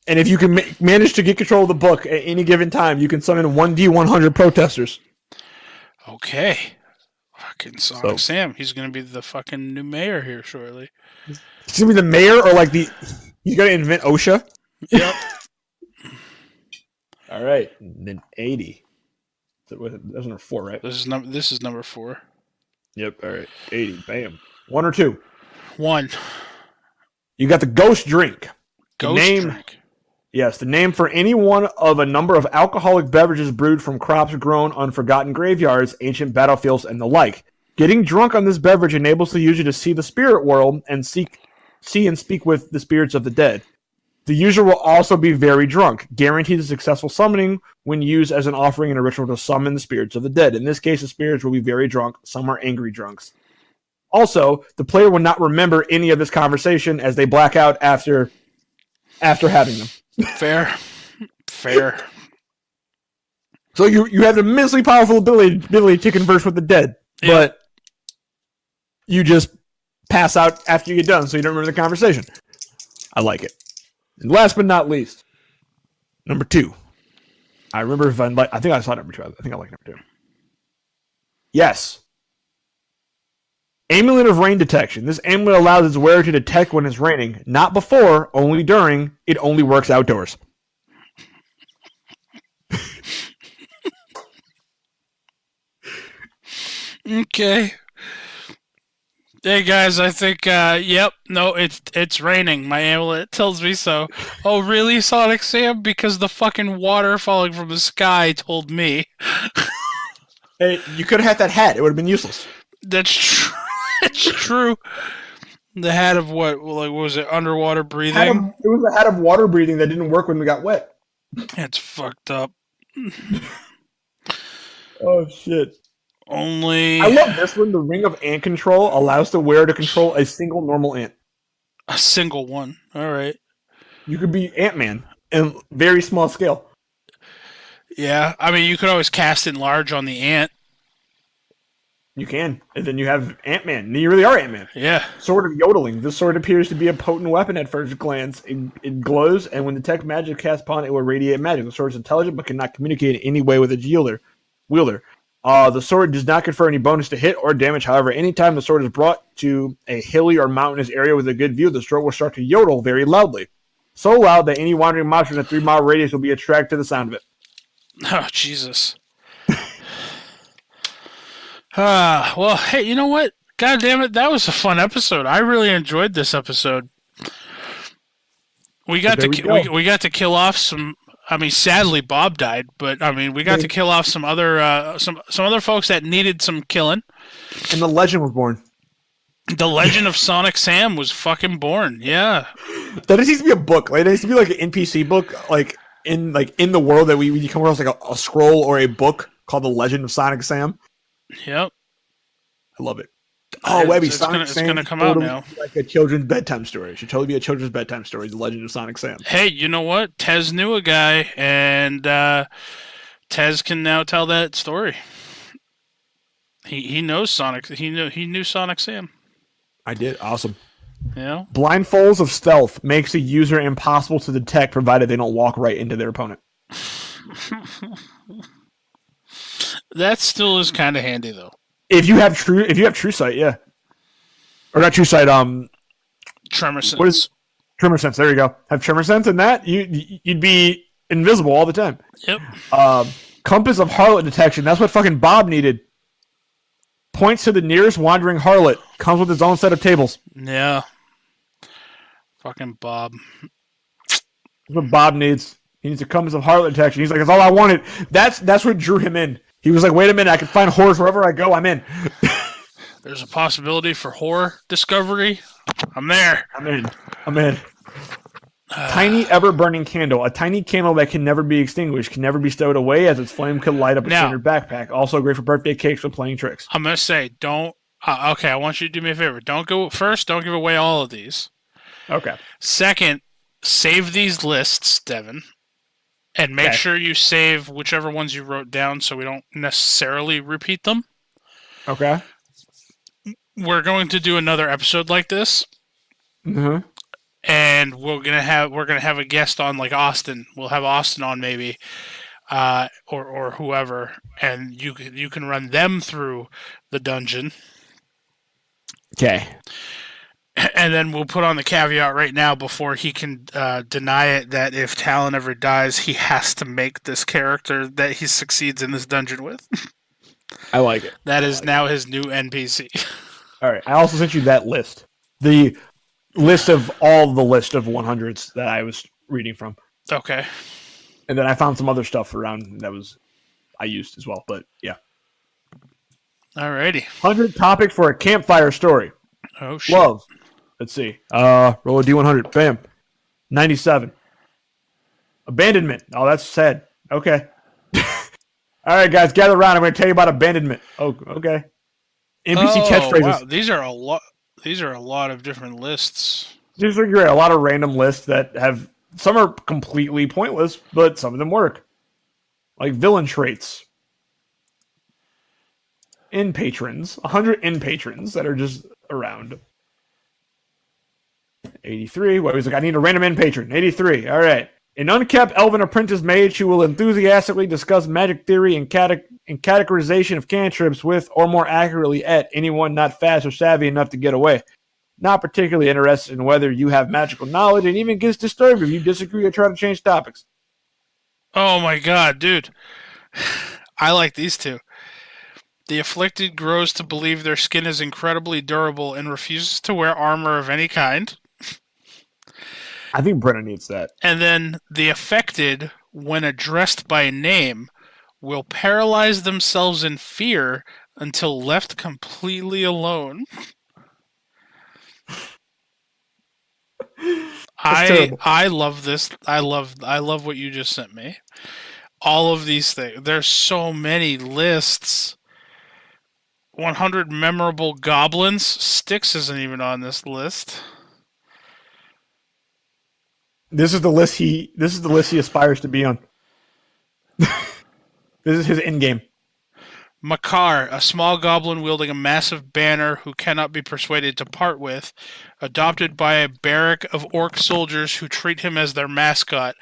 And if you can manage to get control of the book at any given time, you can summon 1D100 protesters. Okay. Fucking Sonic Sam. He's going to be the fucking new mayor here shortly. He's going to be the mayor or like he's going to invent OSHA? Yep. All right. And then 80. That's number 4, right? This is number 4. Yep. All right. 80. Bam. 1 or 2? 1. You got the Ghost Drink. Drink. Yes, the name for any one of a number of alcoholic beverages brewed from crops grown on forgotten graveyards, ancient battlefields, and the like. Getting drunk on this beverage enables the user to see the spirit world and see and speak with the spirits of the dead. The user will also be very drunk, guaranteed a successful summoning when used as an offering in a ritual to summon the spirits of the dead. In this case, the spirits will be very drunk. Some are angry drunks. Also, the player will not remember any of this conversation as they black out after having them. Fair. So you have an immensely powerful ability to converse with the dead, but you just pass out after you get done, so you don't remember the conversation. I like it. And last but not least, number 2. I remember I think I saw number 2. I think I like number 2. Yes. Amulet of Rain Detection. This amulet allows its wearer to detect when it's raining. Not before, only during. It only works outdoors. Okay. Hey guys, I think it's raining. My amulet tells me so. Oh really, Sonic Sam? Because the fucking water falling from the sky told me. Hey, you could have had that hat. It would have been useless. That's true. It's true. The hat of what? Like, was it underwater breathing? It was a hat of water breathing that didn't work when we got wet. It's fucked up. Oh shit. Only I love this one. The Ring of Ant Control allows the wearer to control a single normal ant. a single one. All right. You could be Ant-Man in very small scale. Yeah, I mean, you could always cast enlarge on the ant. You can. And then you have Ant-Man. And you really are Ant-Man. Yeah. Sword of Yodeling. This sword appears to be a potent weapon at first glance. It glows, and when detect magic cast upon it will radiate magic. The sword is intelligent but cannot communicate in any way with its wielder. The sword does not confer any bonus to hit or damage. However, anytime the sword is brought to a hilly or mountainous area with a good view, the sword will start to yodel very loudly. So loud that any wandering monster in a 3-mile radius will be attracted to the sound of it. Oh, Jesus. Well, hey, you know what? God damn it, that was a fun episode. I really enjoyed this episode. We got to kill off some. I mean, sadly, Bob died, but I mean, we got to kill off some other some other folks that needed some killing. And the legend was born. The Legend of Sonic Sam was fucking born. Yeah, that needs to be a book. Like, it needs to be like an NPC book, like in the world that we come across, like a scroll or a book called The Legend of Sonic Sam. Yep, I love it. Oh, Webby, it's gonna come out now. Like a children's bedtime story. It should totally be a children's bedtime story. The Legend of Sonic Sam. Hey, you know what? Tez knew a guy, and Tez can now tell that story. He knows Sonic. He knew Sonic Sam. I did. Awesome. Yeah. Blindfolds of stealth makes a user impossible to detect, provided they don't walk right into their opponent. That still is kind of handy, though. If you have true sight, yeah, or not true sight. Tremor sense. What is tremor sense? There you go. Have tremor sense, and that you'd be invisible all the time. Yep. Compass of harlot detection. That's what fucking Bob needed. Points to the nearest wandering harlot. Comes with its own set of tables. Yeah. Fucking Bob. That's what Bob needs. He needs a compass of harlot detection. He's like, that's all I wanted. That's what drew him in. He was like, wait a minute, I can find horrors wherever I go. I'm in. There's a possibility for horror discovery. I'm there. I'm in. Tiny ever-burning candle. A tiny candle that can never be extinguished, can never be stowed away, as its flame could light up a standard backpack. Also great for birthday cakes when playing tricks. I'm going to say, don't... okay, I want you to do me a favor. Don't give away all of these. Okay. Second, save these lists, Devin. And make sure you save whichever ones you wrote down so we don't necessarily repeat them. Okay. We're going to do another episode like this. Mm-hmm. And we're gonna have a guest on, like Austin. We'll have Austin on maybe, or whoever, and you can run them through the dungeon. Okay. And then we'll put on the caveat right now before he can deny it that if Talon ever dies, he has to make this character that he succeeds in this dungeon with. I like it. That is now his new NPC. All right. I also sent you that list. The list of all the list of 100s that I was reading from. Okay. And then I found some other stuff around that I used as well. But yeah. Alrighty. 100 topic for a campfire story. Oh shit. Love. Let's see. Roll a D100. Bam. 97. Abandonment. Oh, that's sad. Okay. All right, guys, gather around. I'm going to tell you about abandonment. Oh, okay. NPC catchphrases. Wow, these are a lot. These are a lot of different lists. These are great. A lot of random lists that have some are completely pointless, but some of them work. Like villain traits. Inn patrons. 100 inn patrons that are just around. 83. Well, he's like, I need a random inn patron. 83. All right. An unkept elven apprentice mage who will enthusiastically discuss magic theory and categorization of cantrips with, or more accurately, at anyone not fast or savvy enough to get away. Not particularly interested in whether you have magical knowledge, and even gets disturbed if you disagree or try to change topics. Oh my god, dude. I like these two. The afflicted grows to believe their skin is incredibly durable and refuses to wear armor of any kind. I think Brenna needs that. And then the affected, when addressed by name, will paralyze themselves in fear until left completely alone. I love this. I love what you just sent me. All of these things. There's so many lists. 100 memorable goblins. Styx isn't even on this list. This is the list he aspires to be on. This is his end game. Makar, a small goblin wielding a massive banner who cannot be persuaded to part with, adopted by a barrack of orc soldiers who treat him as their mascot.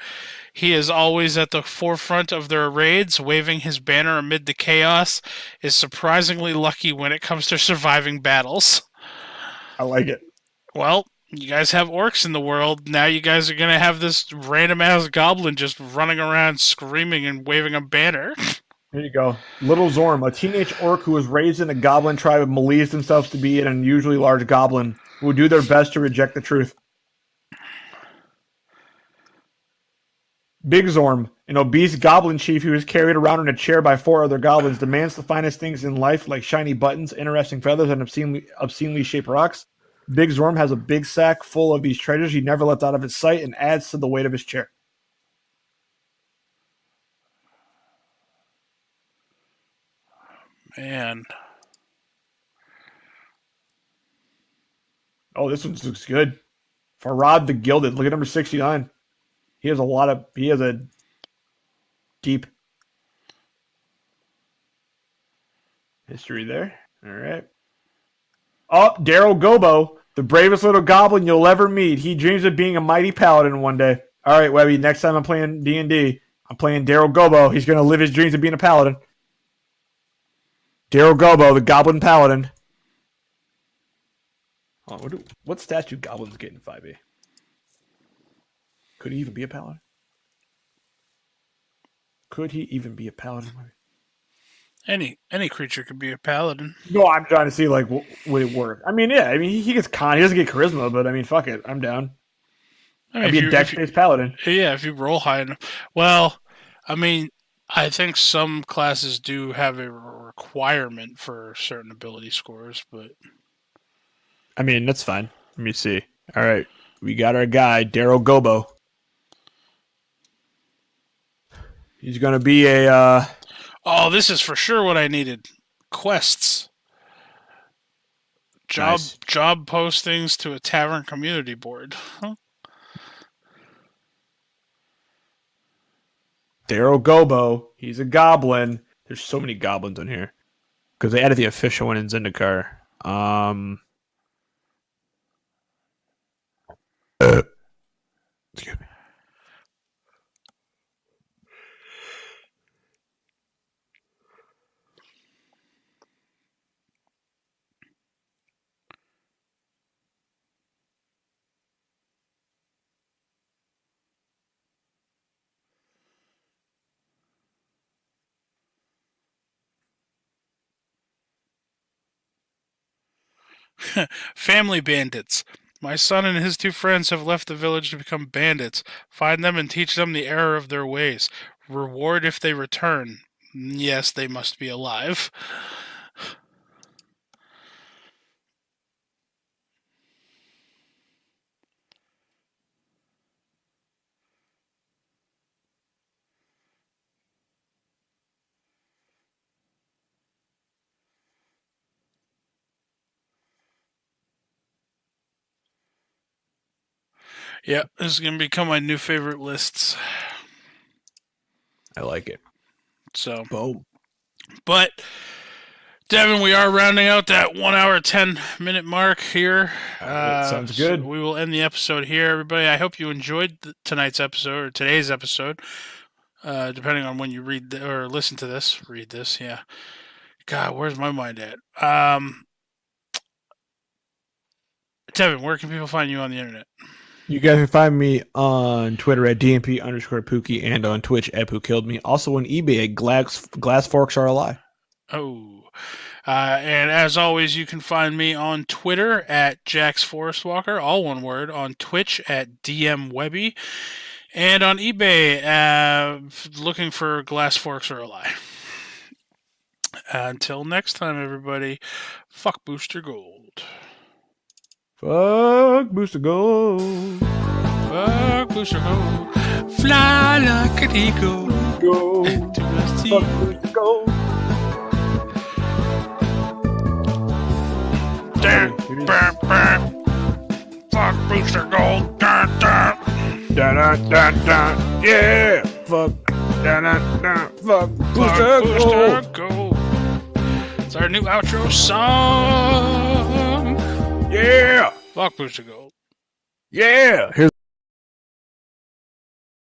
He is always at the forefront of their raids, waving his banner amid the chaos, is surprisingly lucky when it comes to surviving battles. I like it. Well, you guys have orcs in the world. Now you guys are going to have this random-ass goblin just running around screaming and waving a banner. There you go. Little Zorm, a teenage orc who was raised in a goblin tribe and believes themselves to be an unusually large goblin, who will do their best to reject the truth. Big Zorm, an obese goblin chief who is carried around in a chair by 4 other goblins, demands the finest things in life like shiny buttons, interesting feathers, and obscenely shaped rocks. Big Zorm has a big sack full of these treasures he never lets out of his sight and adds to the weight of his chair. Man. Oh, this one looks good. Farad the Gilded. Look at number 69. He has a deep history there. All right. Oh, Daryl Gobo, the bravest little goblin you'll ever meet. He dreams of being a mighty paladin one day. All right, Webby, next time I'm playing D&D, I'm playing Daryl Gobo. He's going to live his dreams of being a paladin. Daryl Gobo, the goblin paladin. Oh, what statue goblins get in 5e? Could he even be a paladin? Could he even be a paladin? Any creature could be a paladin. No, I'm trying to see like would it work. I mean, yeah. I mean, he gets con. He doesn't get charisma, but I mean, fuck it. I'm down. I'd be a dex-based paladin. Yeah, if you roll high enough. Well, I mean, I think some classes do have a requirement for certain ability scores, but I mean, that's fine. Let me see. All right, we got our guy Daryl Gobo. He's gonna be a. Oh, this is for sure what I needed. Quests. Job postings to a tavern community board. Huh? Daryl Gobo. He's a goblin. There's so many goblins in here because they added the official one in Zendikar. Excuse me. Family bandits. My son and his 2 friends have left the village to become bandits. Find them and teach them the error of their ways. Reward if they return. Yes, they must be alive. Yeah, this is gonna become my new favorite lists. I like it. So, Boom. but Devin, we are rounding out that 1 hour 10-minute mark here. Sounds good. So we will end the episode here, everybody. I hope you enjoyed tonight's episode or today's episode. Depending on when you read or listen to this, read this. Yeah. God, where's my mind at? Devin, where can people find you on the internet? You guys can find me on Twitter at DMP_Pookie and on Twitch at Poo Killed Me. Also on eBay at Glass Forks Are a Lie. Oh. And as always, you can find me on Twitter at Jax Forest Walker, all one word, on Twitch at DM Webby, and on eBay looking for Glass Forks Are a Lie. Until next time, everybody, fuck Booster Gold. Fuck Booster Gold. Fuck Booster Gold. Fly like an eagle. Go. To us Fuck Booster Gold. Dun, burn, burn. Fuck Booster Gold. Dun, dun. Dun, dun, dun, dun. Yeah. Fuck. Dun, dun, dun. Fuck Booster Gold. Gold. It's our new outro song. Yeah. Fuck Booster Gold. Yeah. Here's